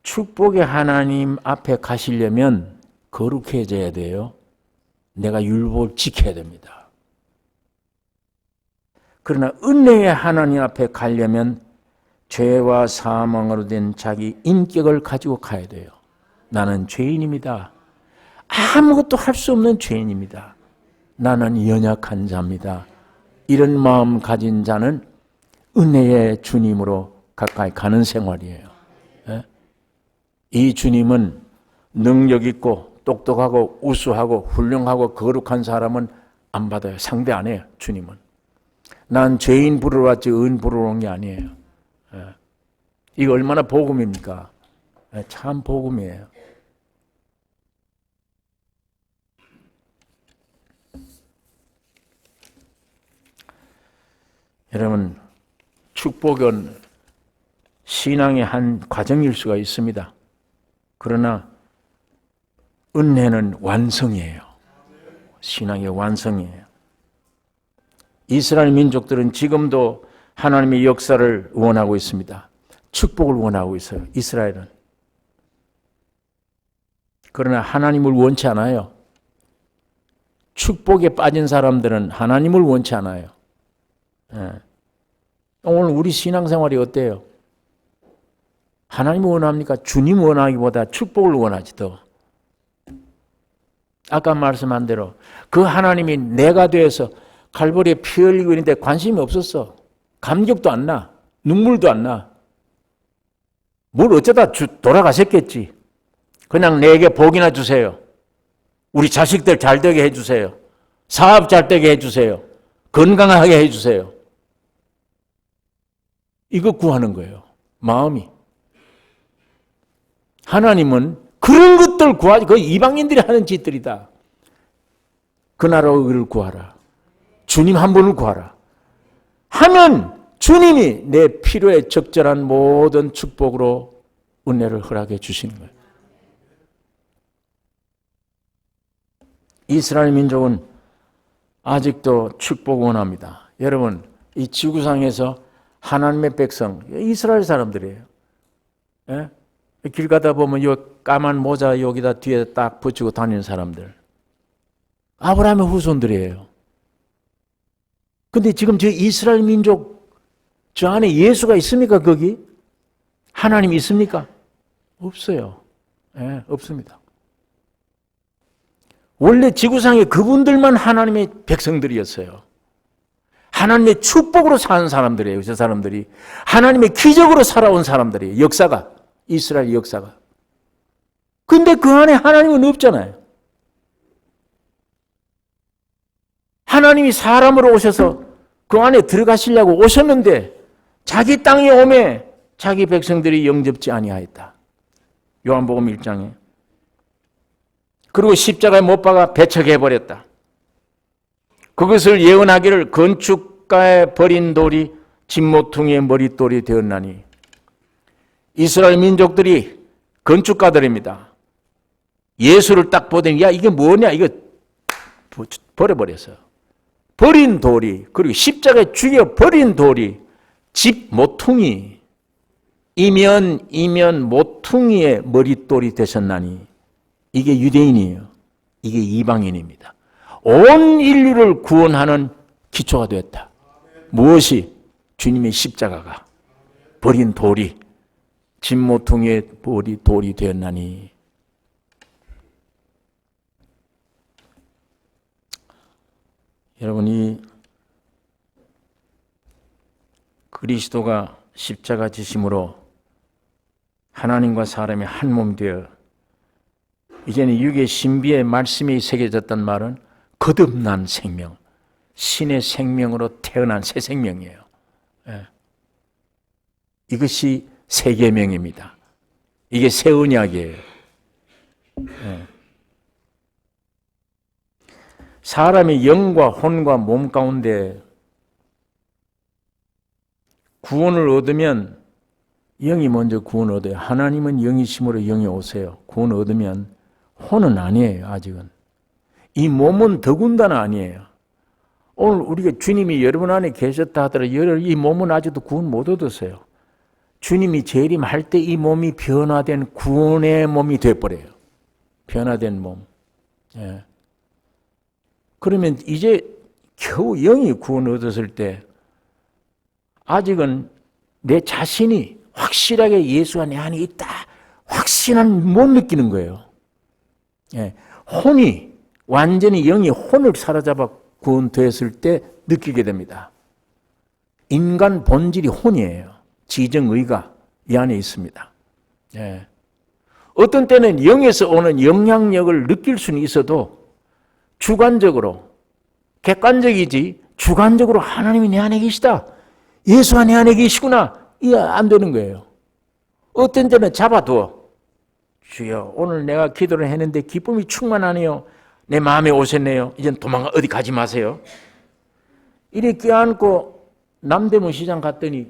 축복의 하나님 앞에 가시려면 거룩해져야 돼요. 내가 율법을 지켜야 됩니다. 그러나 은혜의 하나님 앞에 가려면 죄와 사망으로 된 자기 인격을 가지고 가야 돼요. 나는 죄인입니다. 아무것도 할 수 없는 죄인입니다. 나는 연약한 자입니다. 이런 마음 가진 자는 은혜의 주님으로 가까이 가는 생활이에요. 이 주님은 능력 있고 똑똑하고 우수하고 훌륭하고 거룩한 사람은 안 받아요. 상대 안 해요. 주님은. 난 죄인 부르러 왔지 은 부르러 온 게 아니에요. 이거 얼마나 복음입니까? 참 복음이에요. 여러분, 축복은 신앙의 한 과정일 수가 있습니다. 그러나 은혜는 완성이에요. 신앙의 완성이에요. 이스라엘 민족들은 지금도 하나님의 역사를 원하고 있습니다. 축복을 원하고 있어요. 이스라엘은. 그러나 하나님을 원치 않아요. 축복에 빠진 사람들은 하나님을 원치 않아요. 오늘 우리 신앙생활이 어때요? 하나님을 원합니까? 주님 원하기보다 축복을 원하지 더. 아까 말씀한 대로 그 하나님이 내가 되어서 갈보리에 피 흘리고 있는데 관심이 없었어. 감격도 안 나. 눈물도 안 나. 뭘 어쩌다 돌아가셨겠지. 그냥 내게 복이나 주세요. 우리 자식들 잘 되게 해주세요. 사업 잘 되게 해주세요. 건강하게 해주세요. 이거 구하는 거예요. 마음이. 하나님은 그런 것들 구하지. 그 이방인들이 하는 짓들이다. 그 나라의 의를 구하라. 주님 한 분을 구하라. 하면 주님이 내 필요에 적절한 모든 축복으로 은혜를 허락해 주시는 거예요. 이스라엘 민족은 아직도 축복을 원합니다. 여러분, 이 지구상에서 하나님의 백성, 이스라엘 사람들이에요. 예? 길 가다 보면 이 까만 모자 여기다 뒤에 딱 붙이고 다니는 사람들. 아브라함의 후손들이에요. 근데 지금 저 이스라엘 민족 저 안에 예수가 있습니까? 거기? 하나님이 있습니까? 없어요. 예, 없습니다. 원래 지구상에 그분들만 하나님의 백성들이었어요. 하나님의 축복으로 사는 사람들이에요. 저 사람들이. 하나님의 기적으로 살아온 사람들이에요. 역사가. 이스라엘 역사가. 근데 그 안에 하나님은 없잖아요. 하나님이 사람으로 오셔서 그 안에 들어가시려고 오셨는데 자기 땅에 오매 자기 백성들이 영접지 아니하였다. 요한복음 1장에. 그리고 십자가에 못 박아 배척해버렸다. 그것을 예언하기를 건축가에 버린 돌이 진모퉁이의 머릿돌이 되었나니. 이스라엘 민족들이 건축가들입니다. 예수를 딱 보더니 야 이게 뭐냐 이거 버려버렸어요. 버린 돌이 그리고 십자가에 죽여 버린 돌이 집 모퉁이 이면 모퉁이의 머릿돌이 되셨나니. 이게 유대인이에요. 이게 이방인입니다. 온 인류를 구원하는 기초가 되었다. 무엇이? 주님의 십자가가 버린 돌이 진모퉁이의 돌이 되었나니. 여러분, 이 그리스도가 십자가 지심으로 하나님과 사람이 한 몸 되어 이제는 육의 신비의 말씀이 새겨졌단 말은 거듭난 생명, 신의 생명으로 태어난 새 생명이에요. 예. 이것이 새 계명입니다. 이게 새 언약이에요. 예. 사람이 영과 혼과 몸 가운데 구원을 얻으면 영이 먼저 구원을 얻어요. 하나님은 영이심으로 영이 오세요. 구원을 얻으면 혼은 아니에요. 아직은. 이 몸은 더군다나 아니에요. 오늘 우리가 주님이 여러분 안에 계셨다 하더라도 이 몸은 아직도 구원 못 얻었어요. 주님이 재림할 때 이 몸이 변화된 구원의 몸이 돼버려요. 변화된 몸. 예. 그러면 이제 겨우 영이 구원을 얻었을 때 아직은 내 자신이 확실하게 예수가 내 안에 있다. 확신은 못 느끼는 거예요. 예. 혼이 완전히 영이 혼을 사로잡아 구원되었을 때 느끼게 됩니다. 인간 본질이 혼이에요. 지정의가 이 안에 있습니다. 예. 어떤 때는 영에서 오는 영향력을 느낄 수는 있어도 주관적으로, 객관적이지 주관적으로 하나님이 내 안에 계시다. 예수가 내 안에 계시구나. 이게 안 되는 거예요. 어떤 때는 잡아두어. 주여, 오늘 내가 기도를 했는데 기쁨이 충만하네요. 내 마음에 오셨네요. 이젠 도망가 어디 가지 마세요. 이렇게 껴안고 남대문 시장 갔더니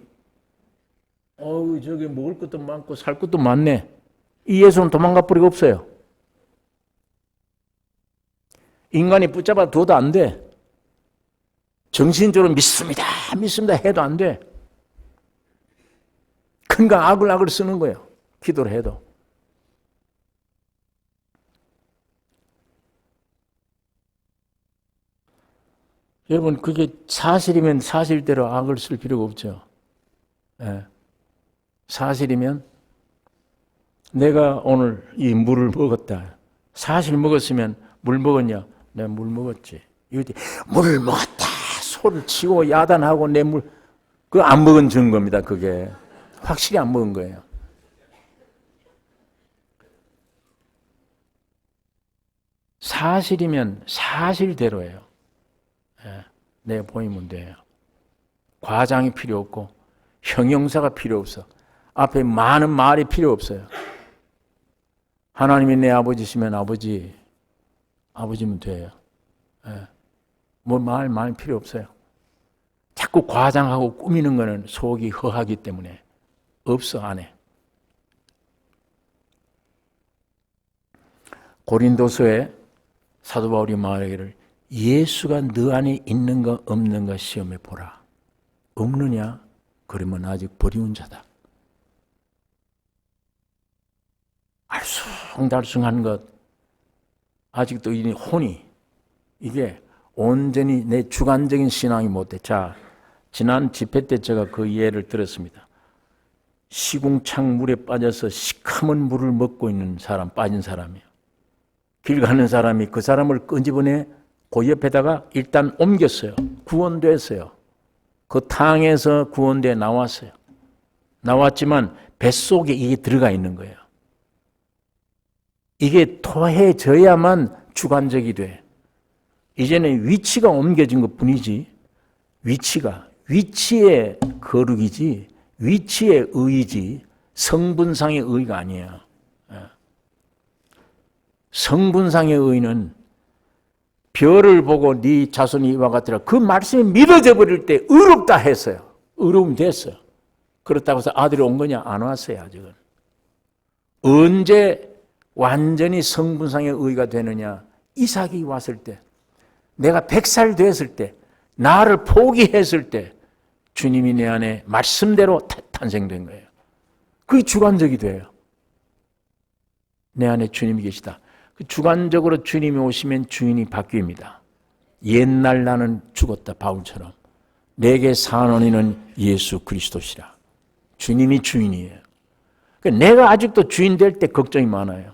저기 먹을 것도 많고 살 것도 많네. 이 예수는 도망가 버리고 없어요. 인간이 붙잡아 둬도 안 돼. 정신적으로 믿습니다 해도 안 돼. 그러니까 악을 쓰는 거예요. 기도를 해도. 여러분, 그게 사실이면 사실대로 악을 쓸 필요가 없죠. 예. 사실이면 내가 오늘 이 물을 먹었다. 사실 먹었으면 물 먹었냐? 내가 물 먹었지. 이거지. 물을 먹었다. 소를 치고 야단하고 내 물, 그거 안 먹은 증거입니다. 그게. 확실히 안 먹은 거예요. 사실이면 사실대로예요. 예, 내가 보이면 돼요. 과장이 필요 없고 형용사가 필요 없어. 앞에 많은 말이 필요 없어요. 하나님이 내 아버지시면 아버지면 돼요. 예. 뭐 말 필요 없어요. 자꾸 과장하고 꾸미는 거는 속이 허하기 때문에 없어 안에. 고린도서에 사도 바울이 말하기를 예수가 너 안에 있는가 없는가 시험해 보라. 없느냐? 그러면 아직 버리운 자다. 알쏭달쏭한 것, 아직도 이 혼이, 이게 온전히 내 주관적인 신앙이 못돼. 자, 지난 집회 때 제가 그 예를 들었습니다. 시궁창 물에 빠져서 시커먼 물을 먹고 있는 사람, 빠진 사람이에요. 길 가는 사람이 그 사람을 끄집어내 그 옆에다가 일단 옮겼어요. 구원됐어요. 그 탕에서 구원돼 나왔어요. 나왔지만 뱃속에 이게 들어가 있는 거예요. 이게 토해져야만 주관적이 돼. 이제는 위치가 옮겨진 것 뿐이지, 위치의 거룩이지, 위치의 의이지, 성분상의 의가 아니에요. 성분상의 의는 별을 보고 네 자손이 이와 같으라. 그 말씀이 믿어져 버릴 때 의롭다 했어요. 의로움 됐어요. 그렇다고 해서 아들이 온 거냐? 안 왔어요. 아직은. 언제 완전히 성분상의 의가 되느냐? 이삭이 왔을 때, 내가 100살 됐을 때, 나를 포기했을 때 주님이 내 안에 말씀대로 탄생된 거예요. 그게 주관적이 돼요. 내 안에 주님이 계시다. 주관적으로 주님이 오시면 주인이 바뀝니다. 옛날 나는 죽었다. 바울처럼. 내게 사는 이는 예수 그리스도시라. 주님이 주인이에요. 내가 아직도 주인 될 때 걱정이 많아요.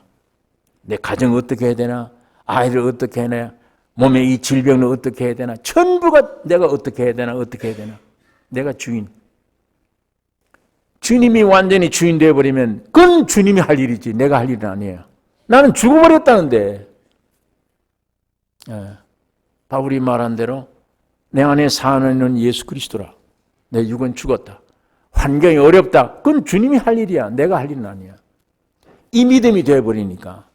내 가정 어떻게 해야 되나? 아이를 어떻게 해야 되나? 몸의 이 질병을 어떻게 해야 되나? 전부가 내가 어떻게 해야 되나? 어떻게 해야 되나? 내가 주인. 주님이 완전히 주인 되어버리면 그건 주님이 할 일이지 내가 할 일은 아니에요. 나는 죽어버렸다는데. 바울이 말한 대로 내 안에 사는 이는 예수 그리스도라. 내 육은 죽었다. 환경이 어렵다. 그건 주님이 할 일이야. 내가 할 일은 아니야. 이 믿음이 되어버리니까.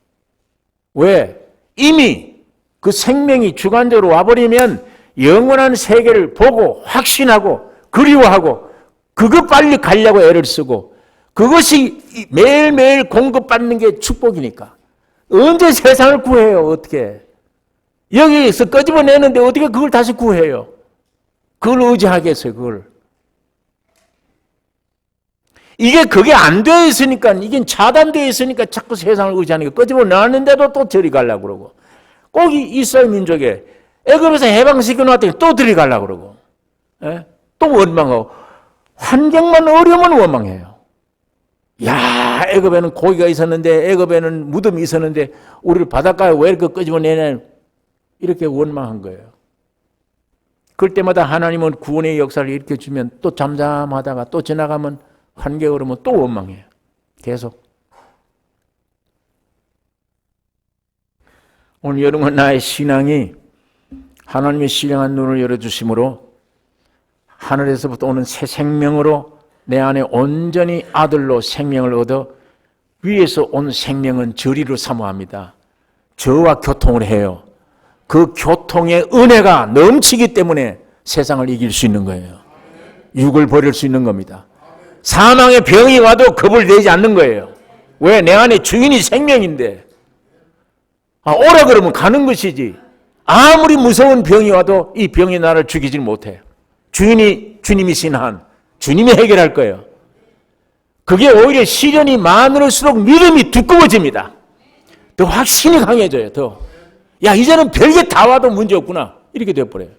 왜? 이미 그 생명이 주관적으로 와버리면 영원한 세계를 보고 확신하고 그리워하고 그거 빨리 가려고 애를 쓰고 그것이 매일매일 공급받는 게 축복이니까. 언제 세상을 구해요? 어떻게? 여기서 끄집어내는데 어떻게 그걸 다시 구해요? 그걸 의지하겠어요, 그걸. 그게 안 되어 있으니까, 이게 차단되어 있으니까 자꾸 세상을 의지하는 게 끄집어내는데도 또 저리 가려고 그러고. 꼭 이스라엘 민족에 애굽에서 해방시켜 놨더니 또 저리 가려고 그러고. 예? 또 원망하고. 환경만 어려우면 원망해요. 야, 애굽에는 고기가 있었는데, 애굽에는 무덤이 있었는데, 우리를 바닷가에 왜 이렇게 끄집어내냐. 이렇게 원망한 거예요. 그럴 때마다 하나님은 구원의 역사를 일으켜주면 또 잠잠하다가 또 지나가면 환경이 어려우면 또 원망해요. 계속. 오늘 여러분 나의 신앙이 하나님의 신령한 눈을 열어주심으로 하늘에서부터 오는 새 생명으로 내 안에 온전히 아들로 생명을 얻어 위에서 온 생명은 저리로 사모합니다. 저와 교통을 해요. 그 교통의 은혜가 넘치기 때문에 세상을 이길 수 있는 거예요. 육을 버릴 수 있는 겁니다. 사망의 병이 와도 겁을 내지 않는 거예요. 왜? 내 안에 주인이 생명인데. 오라 그러면 가는 것이지. 아무리 무서운 병이 와도 이 병이 나를 죽이질 못해. 주님이신 한 주님이 해결할 거예요. 그게 오히려 시련이 많을수록 믿음이 두꺼워집니다. 더 확신이 강해져요. 더. 야, 이제는 별게 다 와도 문제 없구나. 이렇게 되어버려요.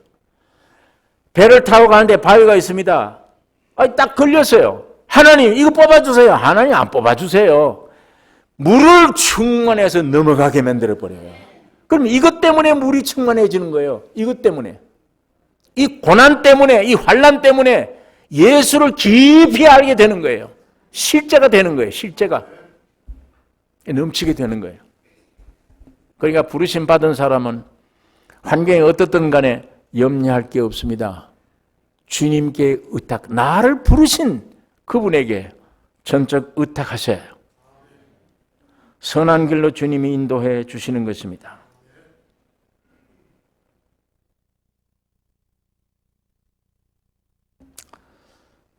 배를 타고 가는데 바위가 있습니다. 딱 걸렸어요. 하나님 이거 뽑아주세요. 하나님 안 뽑아주세요. 물을 충만해서 넘어가게 만들어버려요. 그럼 이것 때문에 물이 충만해지는 거예요. 이것 때문에. 이 고난 때문에, 이 환난 때문에 예수를 깊이 알게 되는 거예요. 실제가 되는 거예요. 실제가. 넘치게 되는 거예요. 그러니까 부르심 받은 사람은 환경이 어떻든 간에 염려할 게 없습니다. 주님께 나를 부르신 그분에게 전적 의탁하셔요. 선한 길로 주님이 인도해 주시는 것입니다.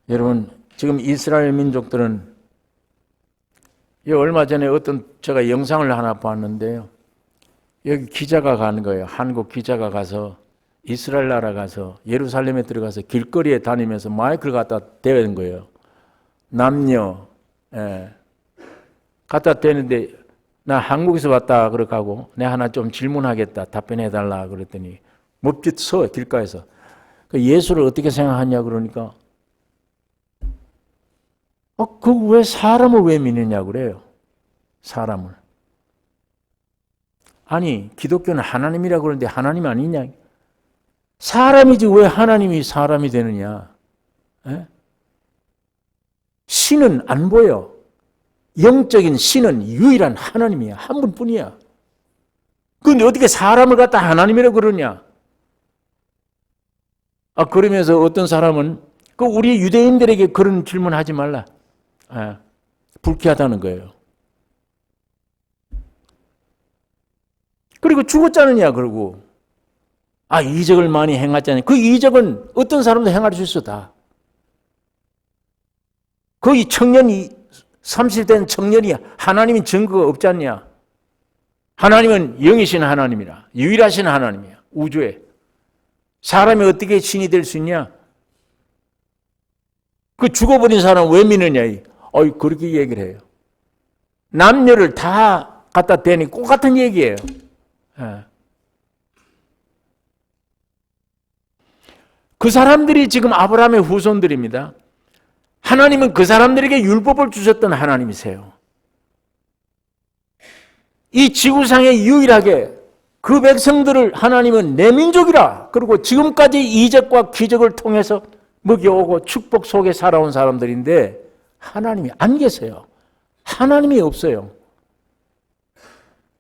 여러분, 지금 이스라엘 민족들은 얼마 전에 제가 영상을 하나 봤는데요. 여기 기자가 가는 거예요. 한국 기자가 가서 이스라엘 나라 가서 예루살렘에 들어가서 길거리에 다니면서 마이크를 갖다 대는 거예요. 남녀 갖다 대는데 나 한국에서 왔다 그렇게 하고 내가 하나 좀 질문하겠다 답변해달라 그랬더니 몹짓 서 길가에서 예수를 어떻게 생각하냐 그러니까 왜 사람을 왜 믿느냐 그래요. 사람을. 아니 기독교는 하나님이라고 그러는데 하나님 아니냐. 사람이지 왜 하나님이 사람이 되느냐. 에? 신은 안 보여. 영적인 신은 유일한 하나님이야. 한 분뿐이야. 그런데 어떻게 사람을 갖다 하나님이라고 그러냐. 그러면서 어떤 사람은 우리 유대인들에게 그런 질문하지 말라. 불쾌하다는 거예요. 그리고 죽었잖느냐 그러고 이적을 많이 행하잖아요. 그 이적은 어떤 사람도 행할 수 있어 다. 거기 청년이 30된 청년이 하나님인 증거가 없지 않냐. 하나님은 영이신 하나님이라 유일하신 하나님이야. 우주에. 사람이 어떻게 신이 될 수 있냐. 그 죽어버린 사람 왜 믿느냐. 그렇게 얘기를 해요. 남녀를 다 갖다 대니 똑같은 얘기예요. 그 사람들이 지금 아브라함의 후손들입니다. 하나님은 그 사람들에게 율법을 주셨던 하나님이세요. 이 지구상에 유일하게 그 백성들을 하나님은 내 민족이라 그리고 지금까지 이적과 기적을 통해서 먹여오고 축복 속에 살아온 사람들인데 하나님이 안 계세요. 하나님이 없어요.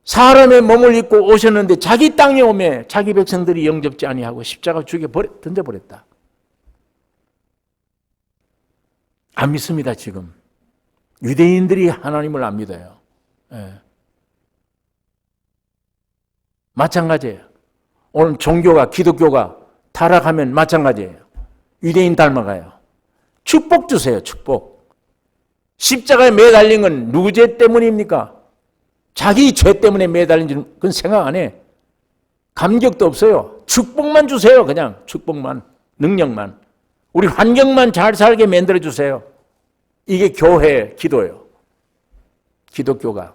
사람의 몸을 입고 오셨는데 자기 땅에 오매 자기 백성들이 영접지 아니하고 십자가 죽여 던져버렸다. 안 믿습니다. 지금 유대인들이 하나님을 안 믿어요. 예. 마찬가지예요. 오늘 종교가 기독교가 타락하면 마찬가지예요. 유대인 닮아가요. 축복 주세요. 축복. 십자가에 매달린 건 누구 죄 때문입니까? 자기 죄 때문에 매달린지는 그건 생각 안 해. 감격도 없어요. 축복만 주세요. 그냥 축복만, 능력만. 우리 환경만 잘 살게 만들어 주세요. 이게 교회 기도예요. 기독교가.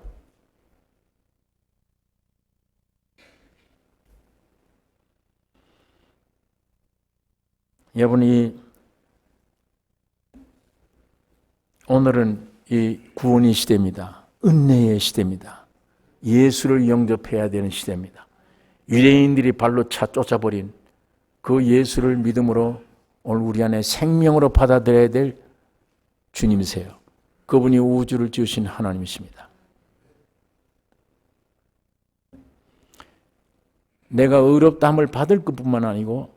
여러분이 오늘은 이 구원의 시대입니다. 은혜의 시대입니다. 예수를 영접해야 되는 시대입니다. 유대인들이 발로 쫓아버린 그 예수를 믿음으로 오늘 우리 안에 생명으로 받아들여야 될 주님이세요. 그분이 우주를 지으신 하나님이십니다. 내가 의롭다함을 받을 것뿐만 아니고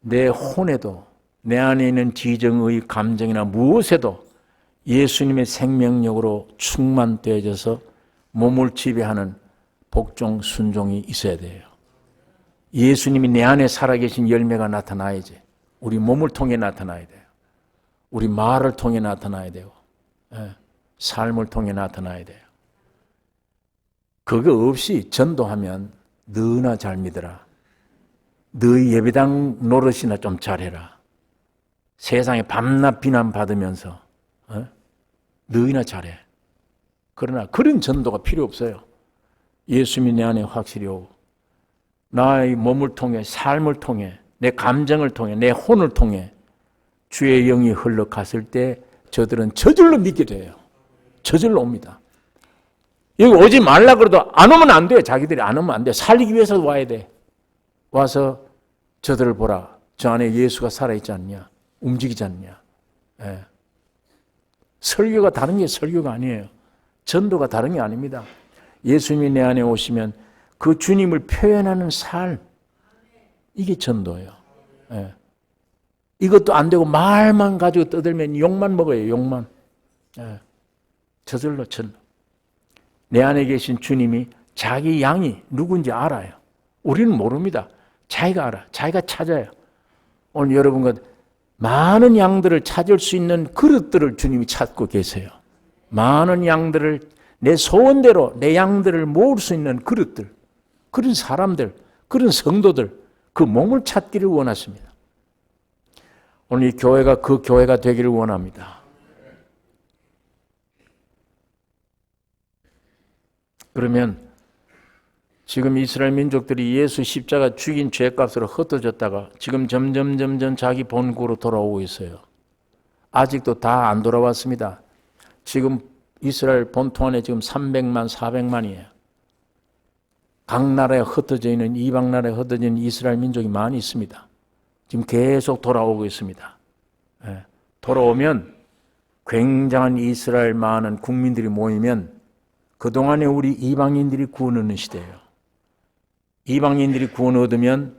내 혼에도 내 안에 있는 지정의 감정이나 무엇에도 예수님의 생명력으로 충만되어져서 몸을 지배하는 복종 순종이 있어야 돼요. 예수님이 내 안에 살아계신 열매가 나타나야지. 우리 몸을 통해 나타나야 돼요. 우리 말을 통해 나타나야 되고 삶을 통해 나타나야 돼요. 그거 없이 전도하면 너나 잘 믿어라. 너희 예배당 노릇이나 좀 잘해라. 세상에 밤낮 비난받으면서 너희나 잘해. 그러나 그런 전도가 필요 없어요. 예수님이 내 안에 확실히 오고 나의 몸을 통해 삶을 통해 내 감정을 통해 내 혼을 통해 주의 영이 흘러갔을 때 저들은 저절로 믿게 돼요. 저절로 옵니다. 여기 오지 말라 그래도 안 오면 안 돼요. 자기들이 안 오면 안 돼요. 살리기 위해서 와야 돼. 와서 저들을 보라. 저 안에 예수가 살아있지 않냐. 움직이지 않냐. 예. 설교가 다른 게 설교가 아니에요. 전도가 다른 게 아닙니다. 예수님이 내 안에 오시면 그 주님을 표현하는 삶, 이게 전도예요. 예. 이것도 안 되고 말만 가지고 떠들면 욕만 먹어요. 욕만. 예. 저절로 전도. 내 안에 계신 주님이 자기 양이 누군지 알아요. 우리는 모릅니다. 자기가 알아. 자기가 찾아요. 오늘 여러분과 많은 양들을 찾을 수 있는 그릇들을 주님이 찾고 계세요. 많은 양들을 내 소원대로 내 양들을 모을 수 있는 그릇들, 그런 사람들, 그런 성도들, 그 몸을 찾기를 원하십니다. 오늘 이 교회가 그 교회가 되기를 원합니다. 그러면 지금 이스라엘 민족들이 예수 십자가 죽인 죄값으로 흩어졌다가 지금 점점 자기 본국으로 돌아오고 있어요. 아직도 다 안 돌아왔습니다. 지금 이스라엘 본토 안에 지금 300만, 400만이에요. 각 나라에 흩어져 있는 이방 나라에 흩어져 있는 이스라엘 민족이 많이 있습니다. 지금 계속 돌아오고 있습니다. 예. 돌아오면 굉장한 이스라엘 많은 국민들이 모이면 그동안에 우리 이방인들이 구원 얻는 시대예요. 이방인들이 구원 얻으면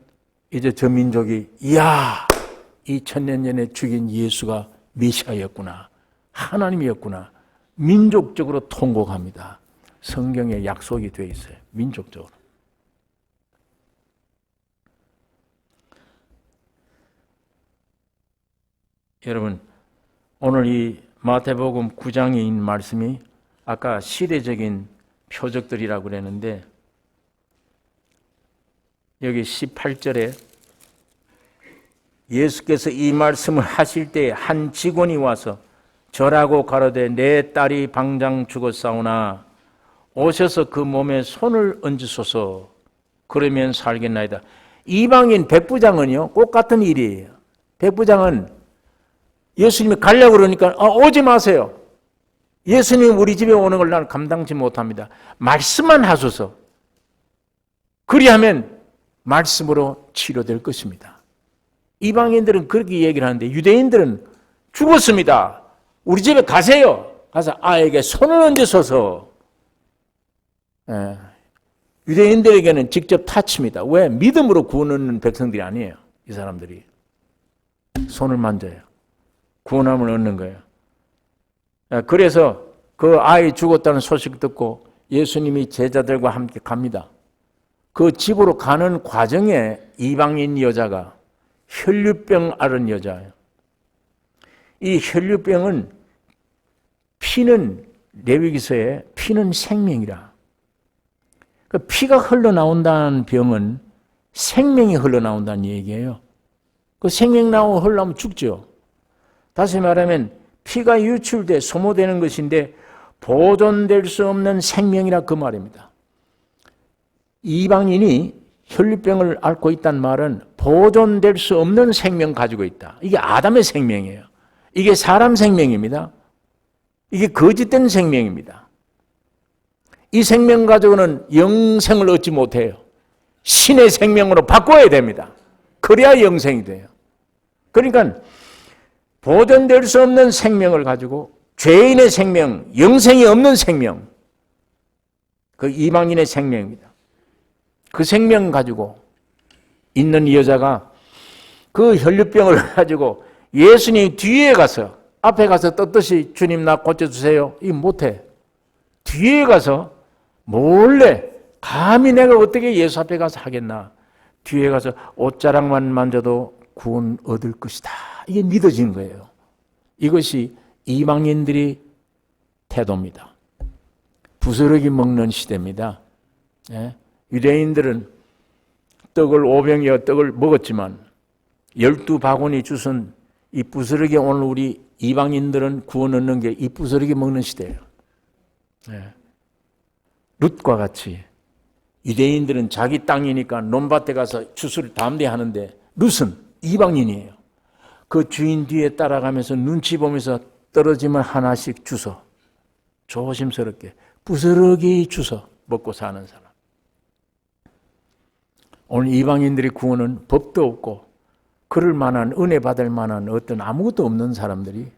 이제 저 민족이 이야, 이 천년 전에 죽인 예수가 메시아였구나. 하나님이었구나. 민족적으로 통곡합니다. 성경에 약속이 되어 있어요. 민족적으로. 여러분, 오늘 이 마태복음 9장에 있는 말씀이 아까 시대적인 표적들이라고 그랬는데 여기 18절에 예수께서 이 말씀을 하실 때 한 직원이 와서 절하고 가로되 내 딸이 방장 죽었사오나 오셔서 그 몸에 손을 얹으소서 그러면 살겠나이다. 이방인 백부장은요 꼭 같은 일이에요. 백부장은 예수님이 가려고 그러니까 오지 마세요. 예수님 우리 집에 오는 걸 나는 감당치 못합니다. 말씀만 하소서. 그리하면 말씀으로 치료될 것입니다. 이방인들은 그렇게 얘기를 하는데 유대인들은 죽었습니다. 우리 집에 가세요. 가서 아이에게 손을 얹으소서. 유대인들에게는 직접 타치입니다. 왜? 믿음으로 구원 얻는 백성들이 아니에요. 이 사람들이. 손을 만져요. 구원함을 얻는 거예요. 그래서 그 아이 죽었다는 소식 듣고 예수님이 제자들과 함께 갑니다. 그 집으로 가는 과정에 이방인 여자가 혈류병 앓은 여자예요. 이 혈류병은 피는 레위기서에 피는 생명이라. 그 피가 흘러나온다는 병은 생명이 흘러나온다는 얘기예요. 그 생명 나오고 흘러나오면 죽죠. 다시 말하면 피가 유출돼 소모되는 것인데 보존될 수 없는 생명이라 그 말입니다. 이방인이 혈류병을 앓고 있다는 말은 보존될 수 없는 생명 가지고 있다. 이게 아담의 생명이에요. 이게 사람 생명입니다. 이게 거짓된 생명입니다. 이 생명 가지고는 영생을 얻지 못해요. 신의 생명으로 바꿔야 됩니다. 그래야 영생이 돼요. 그러니까 보존될 수 없는 생명을 가지고 죄인의 생명, 영생이 없는 생명, 그 이방인의 생명입니다. 그 생명 가지고 있는 이 여자가 그 혈류병을 가지고 예수님 뒤에 가서 앞에 가서 떳떳이 주님 나 고쳐주세요. 이거 못해. 뒤에 가서 몰래 감히 내가 어떻게 예수 앞에 가서 하겠나. 뒤에 가서 옷자락만 만져도 구원 얻을 것이다. 이게 믿어지는 거예요. 이것이 이방인들이 태도입니다. 부스러기 먹는 시대입니다. 예? 유대인들은 떡을 5병이어 떡을 먹었지만 12바구니 주선 이 부스러기 오늘 우리 이방인들은 구원 얻는 게 이 부스러기 먹는 시대예요. 예. 룻과 같이 유대인들은 자기 땅이니까 논밭에 가서 추수를 담대 하는데 룻은 이방인이에요. 그 주인 뒤에 따라가면서 눈치 보면서 떨어지면 하나씩 주워 조심스럽게 부스러기 주워 먹고 사는 사람. 오늘 이방인들의 구원은 법도 없고 그럴 만한 은혜 받을 만한 어떤 아무것도 없는 사람들이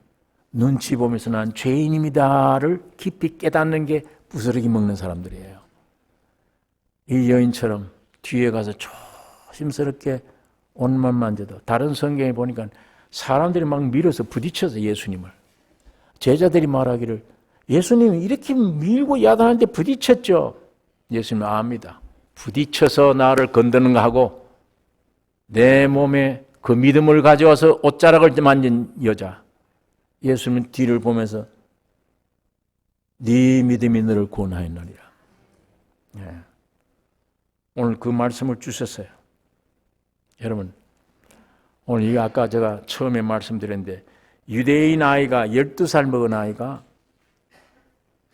눈치 보면서 난 죄인입니다를 깊이 깨닫는 게 부스러기 먹는 사람들이에요. 이 여인처럼 뒤에 가서 조심스럽게 옷만 만져도 다른 성경에 보니까 사람들이 막 밀어서 부딪혀서 예수님을 제자들이 말하기를 예수님이 이렇게 밀고 야단하는데 부딪혔죠. 예수님은 압니다. 부딪혀서 나를 건드는 거하고 내 몸에 그 믿음을 가져와서 옷자락을 만진 여자 예수님은 뒤를 보면서 네 믿음이 너를 구원하였느니라. 예. 오늘 그 말씀을 주셨어요. 여러분 오늘 이게 아까 제가 처음에 말씀드렸는데 유대인 아이가 12살 먹은 아이가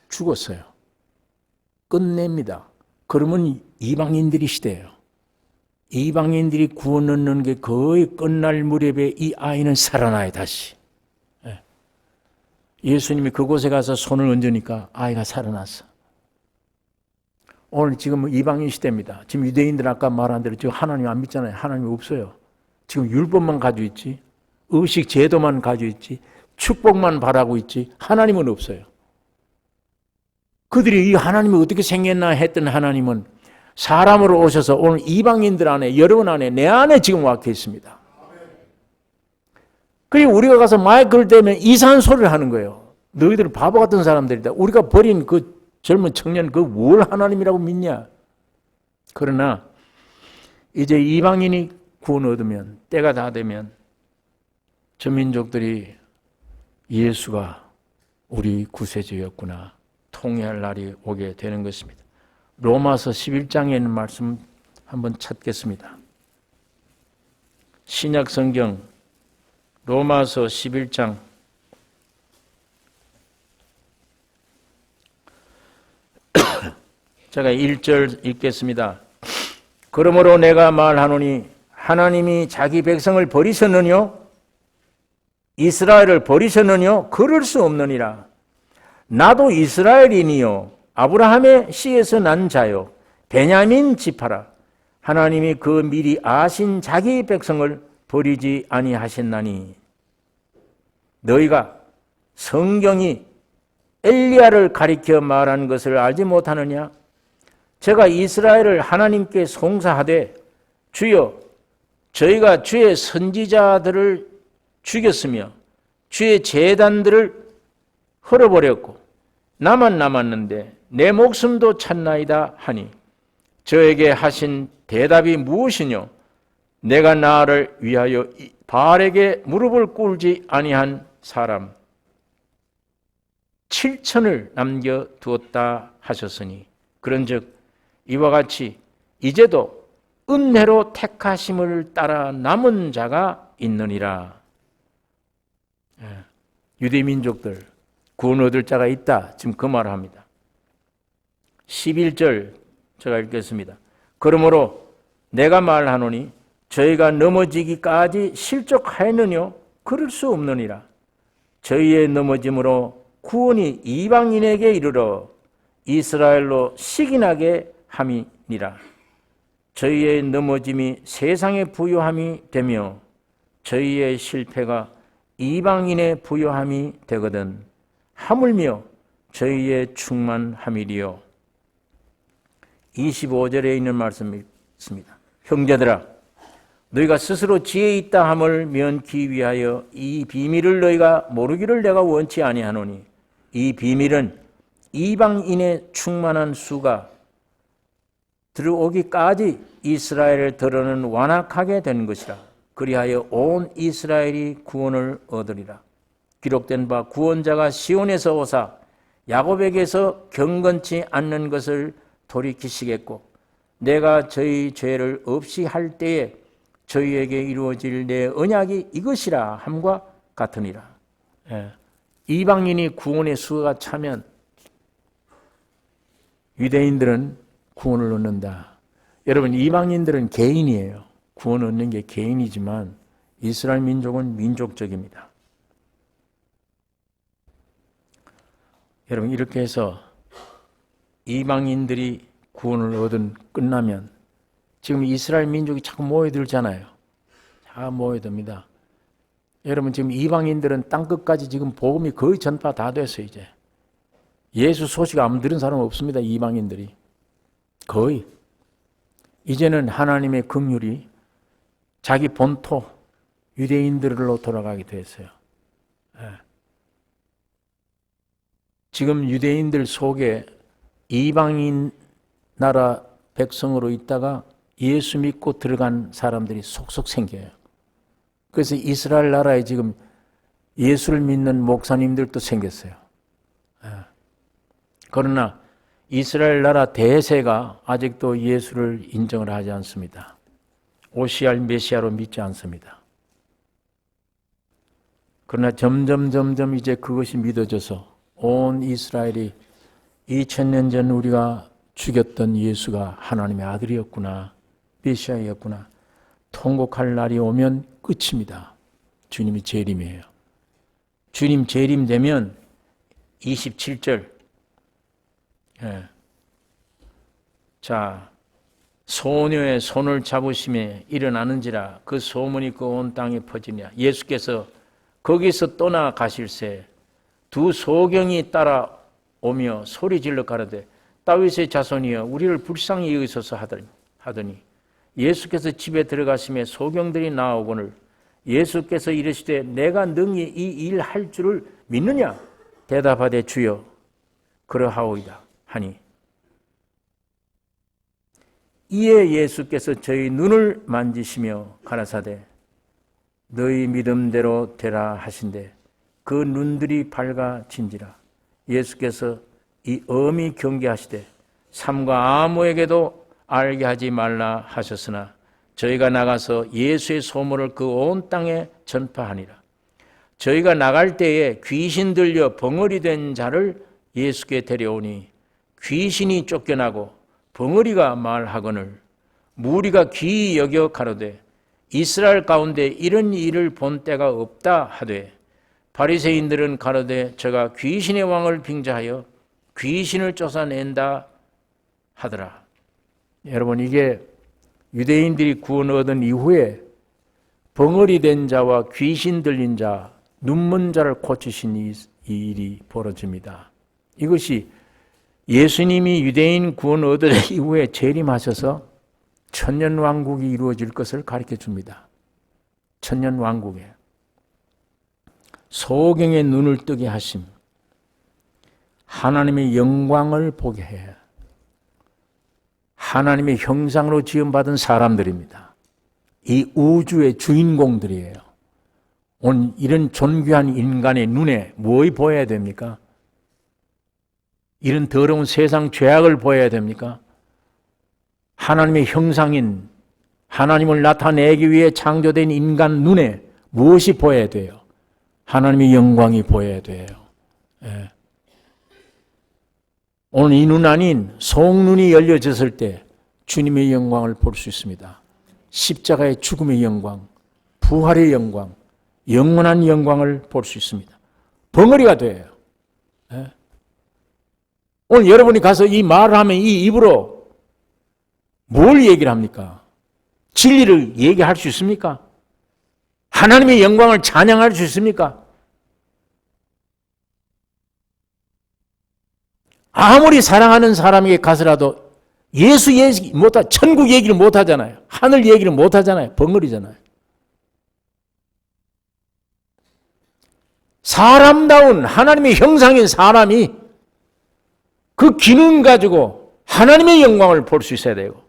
죽었어요. 끝냅니다. 그러면 이방인들이 시대예요. 이방인들이 구원 얻는 게 거의 끝날 무렵에 이 아이는 살아나요. 다시. 예수님이 그곳에 가서 손을 얹으니까 아이가 살아났어. 오늘 지금 이방인 시대입니다. 지금 유대인들 아까 말한 대로 지금 하나님 안 믿잖아요. 하나님 없어요. 지금 율법만 가지고 있지. 의식 제도만 가지고 있지. 축복만 바라고 있지. 하나님은 없어요. 그들이 이 하나님이 어떻게 생겼나 했던 하나님은 사람으로 오셔서 오늘 이방인들 안에 여러분 안에 내 안에 지금 와 계십니다. 그리고 우리가 가서 마이크를 대면 이상한 소리를 하는 거예요. 너희들 바보 같은 사람들이다. 우리가 버린 그 젊은 청년 그 뭘 하나님이라고 믿냐. 그러나 이제 이방인이 구원 얻으면 때가 다 되면 저 민족들이 예수가 우리 구세주였구나 통회할 날이 오게 되는 것입니다. 로마서 11장에 있는 말씀 한번 찾겠습니다. 신약 성경 로마서 11장 제가 1절 읽겠습니다. 그러므로 내가 말하노니 하나님이 자기 백성을 버리셨느뇨? 이스라엘을 버리셨느뇨? 그럴 수 없느니라. 나도 이스라엘이니요 아브라함의 씨에서 난 자요 베냐민 지파라. 하나님이 그 미리 아신 자기 백성을 버리지 아니하셨나니 너희가 성경이 엘리야를 가리켜 말한 것을 알지 못하느냐? 제가 이스라엘을 하나님께 송사하되 주여 저희가 주의 선지자들을 죽였으며 주의 제단들을 헐어버렸고 나만 남았는데 내 목숨도 찾나이다 하니 저에게 하신 대답이 무엇이뇨? 내가 나를 위하여 바알에게 무릎을 꿇지 아니한 사람 7천을 남겨두었다 하셨으니 그런즉 이와 같이 이제도 은혜로 택하심을 따라 남은 자가 있느니라. 유대 민족들 구원 얻을 자가 있다. 지금 그 말을 합니다. 11절 제가 읽겠습니다. 그러므로 내가 말하노니 저희가 넘어지기까지 실족하였느뇨? 그럴 수 없느니라. 저희의 넘어짐으로 구원이 이방인에게 이르러 이스라엘로 식인하게 함이니라. 저희의 넘어짐이 세상의 부요함이 되며 저희의 실패가 이방인의 부요함이 되거든 하물며 저희의 충만함이리요. 25절에 있는 말씀이 있습니다. 형제들아 너희가 스스로 지혜 있다 함을 면키 위하여 이 비밀을 너희가 모르기를 내가 원치 아니하노니 이 비밀은 이방인의 충만한 수가 들어오기까지 이스라엘을 더러는 완악하게 된 것이라. 그리하여 온 이스라엘이 구원을 얻으리라. 기록된 바 구원자가 시온에서 오사 야곱에게서 경건치 않는 것을 돌이키시겠고 내가 저희 죄를 없이 할 때에 저희에게 이루어질 내 언약이 이것이라 함과 같으니라. 이방인이 구원의 수가 차면 유대인들은 구원을 얻는다. 여러분 이방인들은 개인이에요. 구원 얻는 게 개인이지만 이스라엘 민족은 민족적입니다. 여러분 이렇게 해서 이방인들이 구원을 얻은 끝나면 지금 이스라엘 민족이 자꾸 모여들잖아요. 다 모여듭니다. 여러분 지금 이방인들은 땅끝까지 지금 복음이 거의 전파 다 됐어요. 이제 예수 소식 안 들은 사람 없습니다. 이방인들이 거의 이제는 하나님의 긍휼이 자기 본토 유대인들로 돌아가게 됐어요. 지금 유대인들 속에 이방인 나라 백성으로 있다가 예수 믿고 들어간 사람들이 속속 생겨요. 그래서 이스라엘 나라에 지금 예수를 믿는 목사님들도 생겼어요. 그러나 이스라엘 나라 대세가 아직도 예수를 인정을 하지 않습니다. 오시알 메시아로 믿지 않습니다. 그러나 점점 이제 그것이 믿어져서 온 이스라엘이 2000년 전 우리가 죽였던 예수가 하나님의 아들이었구나, 메시아였구나, 통곡할 날이 오면 끝입니다. 주님이 재림이에요. 주님 재림되면 27절 자 소녀의 손을 잡으심에 일어나는지라 그 소문이 그 온 땅에 퍼지냐. 예수께서 거기서 떠나 가실새 두 소경이 따라오며 소리질러 가로되 다윗의 자손이여 우리를 불쌍히 여기소서 하더니 예수께서 집에 들어가심에 소경들이 나오거늘 예수께서 이르시되 내가 능히 이 일 할 줄을 믿느냐. 대답하되 주여 그러하오이다 하니 이에 예수께서 저희 눈을 만지시며 가라사대 너희 믿음대로 되라 하신대 그 눈들이 밝아진지라. 예수께서 이 엄히 경계하시되 삼가 아무에게도 알게 하지 말라 하셨으나 저희가 나가서 예수의 소문을 그 온 땅에 전파하니라. 저희가 나갈 때에 귀신 들려 벙어리 된 자를 예수께 데려오니 귀신이 쫓겨나고 벙어리가 말하거늘 무리가 귀히 여겨 가로되 이스라엘 가운데 이런 일을 본 때가 없다 하되 바리새인들은 가로되 저가 귀신의 왕을 빙자하여 귀신을 쫓아낸다 하더라. 여러분 이게 유대인들이 구원 얻은 이후에 벙어리 된 자와 귀신 들린 자, 눈먼 자를 고치신 이 일이 벌어집니다. 이것이 예수님이 유대인 구원 얻은 이후에 재림하셔서 천년왕국이 이루어질 것을 가르쳐 줍니다. 천년왕국에 소경의 눈을 뜨게 하심, 하나님의 영광을 보게 해. 하나님의 형상으로 지음받은 사람들입니다. 이 우주의 주인공들이에요. 오늘 이런 존귀한 인간의 눈에 무엇이 보여야 됩니까? 이런 더러운 세상 죄악을 보여야 됩니까? 하나님의 형상인 하나님을 나타내기 위해 창조된 인간 눈에 무엇이 보여야 돼요? 하나님의 영광이 보여야 돼요. 예. 오늘 이 눈 아닌 속눈이 열려졌을 때 주님의 영광을 볼 수 있습니다. 십자가의 죽음의 영광, 부활의 영광, 영원한 영광을 볼 수 있습니다. 벙어리가 돼요. 예. 오늘 여러분이 가서 이 말을 하면 이 입으로 뭘 얘기를 합니까? 진리를 얘기할 수 있습니까? 하나님의 영광을 찬양할 수 있습니까? 아무리 사랑하는 사람에게 가서라도 예수 얘기 못하, 천국 얘기를 못하잖아요. 하늘 얘기를 못하잖아요. 벙어리잖아요. 사람다운 하나님의 형상인 사람이 그 기능 가지고 하나님의 영광을 볼 수 있어야 되고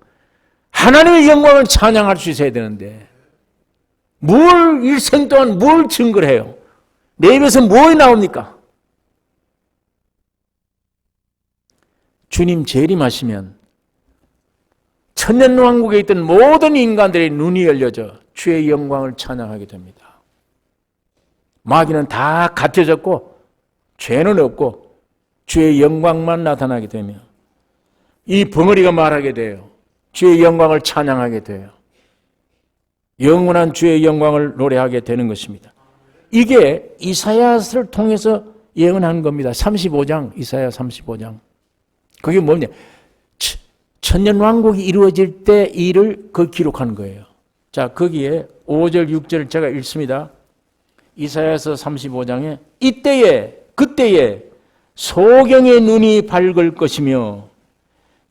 하나님의 영광을 찬양할 수 있어야 되는데 뭘 일생 동안 뭘 증거를 해요? 내 입에서 뭘 나옵니까? 주님 재림하시면 천년왕국에 있던 모든 인간들의 눈이 열려져 주의 영광을 찬양하게 됩니다. 마귀는 다 갇혀졌고 죄는 없고 주의 영광만 나타나게 되며 이 벙어리가 말하게 돼요. 주의 영광을 찬양하게 돼요. 영원한 주의 영광을 노래하게 되는 것입니다. 이게 이사야서를 통해서 예언한 겁니다. 35장, 이사야 35장. 그게 뭐냐? 천년왕국이 이루어질 때 일을 기록한 거예요. 자, 거기에 5절, 6절 제가 읽습니다. 이사야서 35장에 그때에 소경의 눈이 밝을 것이며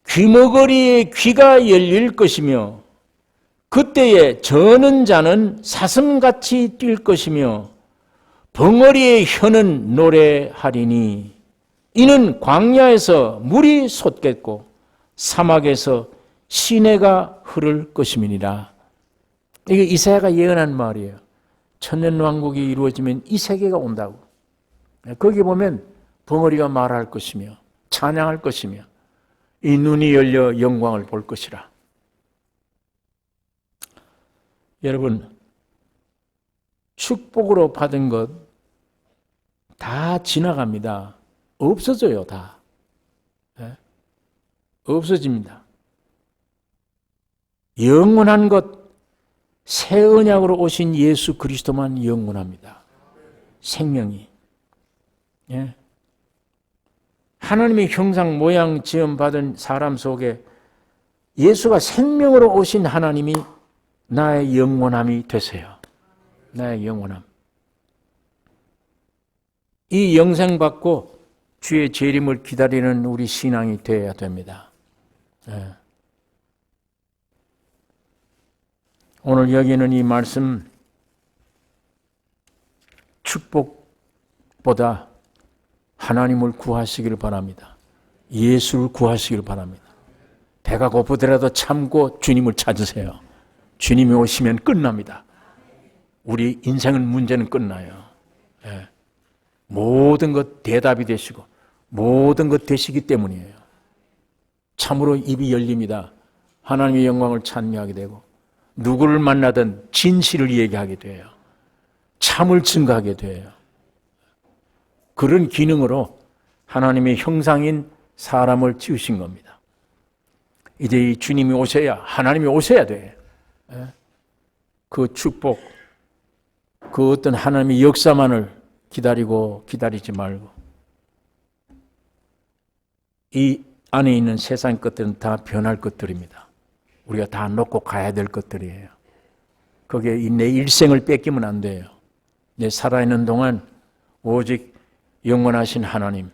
귀머거리의 귀가 열릴 것이며 그때에 저는 자는 사슴같이 뛸 것이며 벙어리의 혀는 노래하리니 이는 광야에서 물이 솟겠고 사막에서 시내가 흐를 것임이니라. 이게 이사야가 예언한 말이에요. 천년왕국이 이루어지면 이 세계가 온다고. 거기 보면 벙어리가 말할 것이며 찬양할 것이며 이 눈이 열려 영광을 볼 것이라. 여러분, 축복으로 받은 것 다 지나갑니다. 없어져요, 다. 네? 없어집니다. 영원한 것, 새 언약으로 오신 예수 그리스도만 영원합니다. 생명이. 예. 하나님의 형상 모양 지음 받은 사람 속에 예수가 생명으로 오신 하나님이 나의 영원함이 되세요. 나의 영원함. 이 영생 받고 주의 재림을 기다리는 우리 신앙이 되어야 됩니다. 예. 오늘 여기는 이 말씀 축복보다 하나님을 구하시기를 바랍니다. 예수를 구하시기를 바랍니다. 배가 고프더라도 참고 주님을 찾으세요. 주님이 오시면 끝납니다. 우리 인생은 문제는 끝나요. 예. 모든 것 대답이 되시고 모든 것 되시기 때문이에요. 참으로 입이 열립니다. 하나님의 영광을 찬미하게 되고 누구를 만나든 진실을 얘기하게 돼요. 참을 증거하게 돼요. 그런 기능으로 하나님의 형상인 사람을 지으신 겁니다. 이제 이 주님이 오셔야, 하나님이 오셔야 돼. 그 축복, 그 어떤 하나님의 역사만을 기다리지 말고 이 안에 있는 세상 것들은 다 변할 것들입니다. 우리가 다 놓고 가야 될 것들이에요. 거기에 내 일생을 뺏기면 안 돼요. 내 살아있는 동안 오직 영원하신 하나님,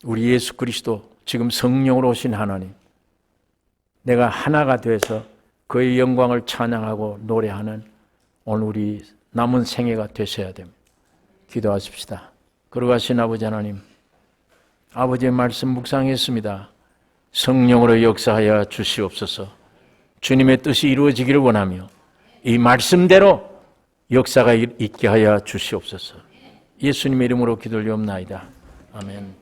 우리 예수 그리스도 지금 성령으로 오신 하나님, 내가 하나가 돼서 그의 영광을 찬양하고 노래하는 오늘 우리 남은 생애가 되셔야 됩니다. 기도하십시다. 거룩하신 아버지 하나님, 아버지의 말씀 묵상했습니다. 성령으로 역사하여 주시옵소서. 주님의 뜻이 이루어지기를 원하며 이 말씀대로 역사가 있게 하여 주시옵소서. 예수님의 이름으로 기도를 드리옵나이다. 아멘.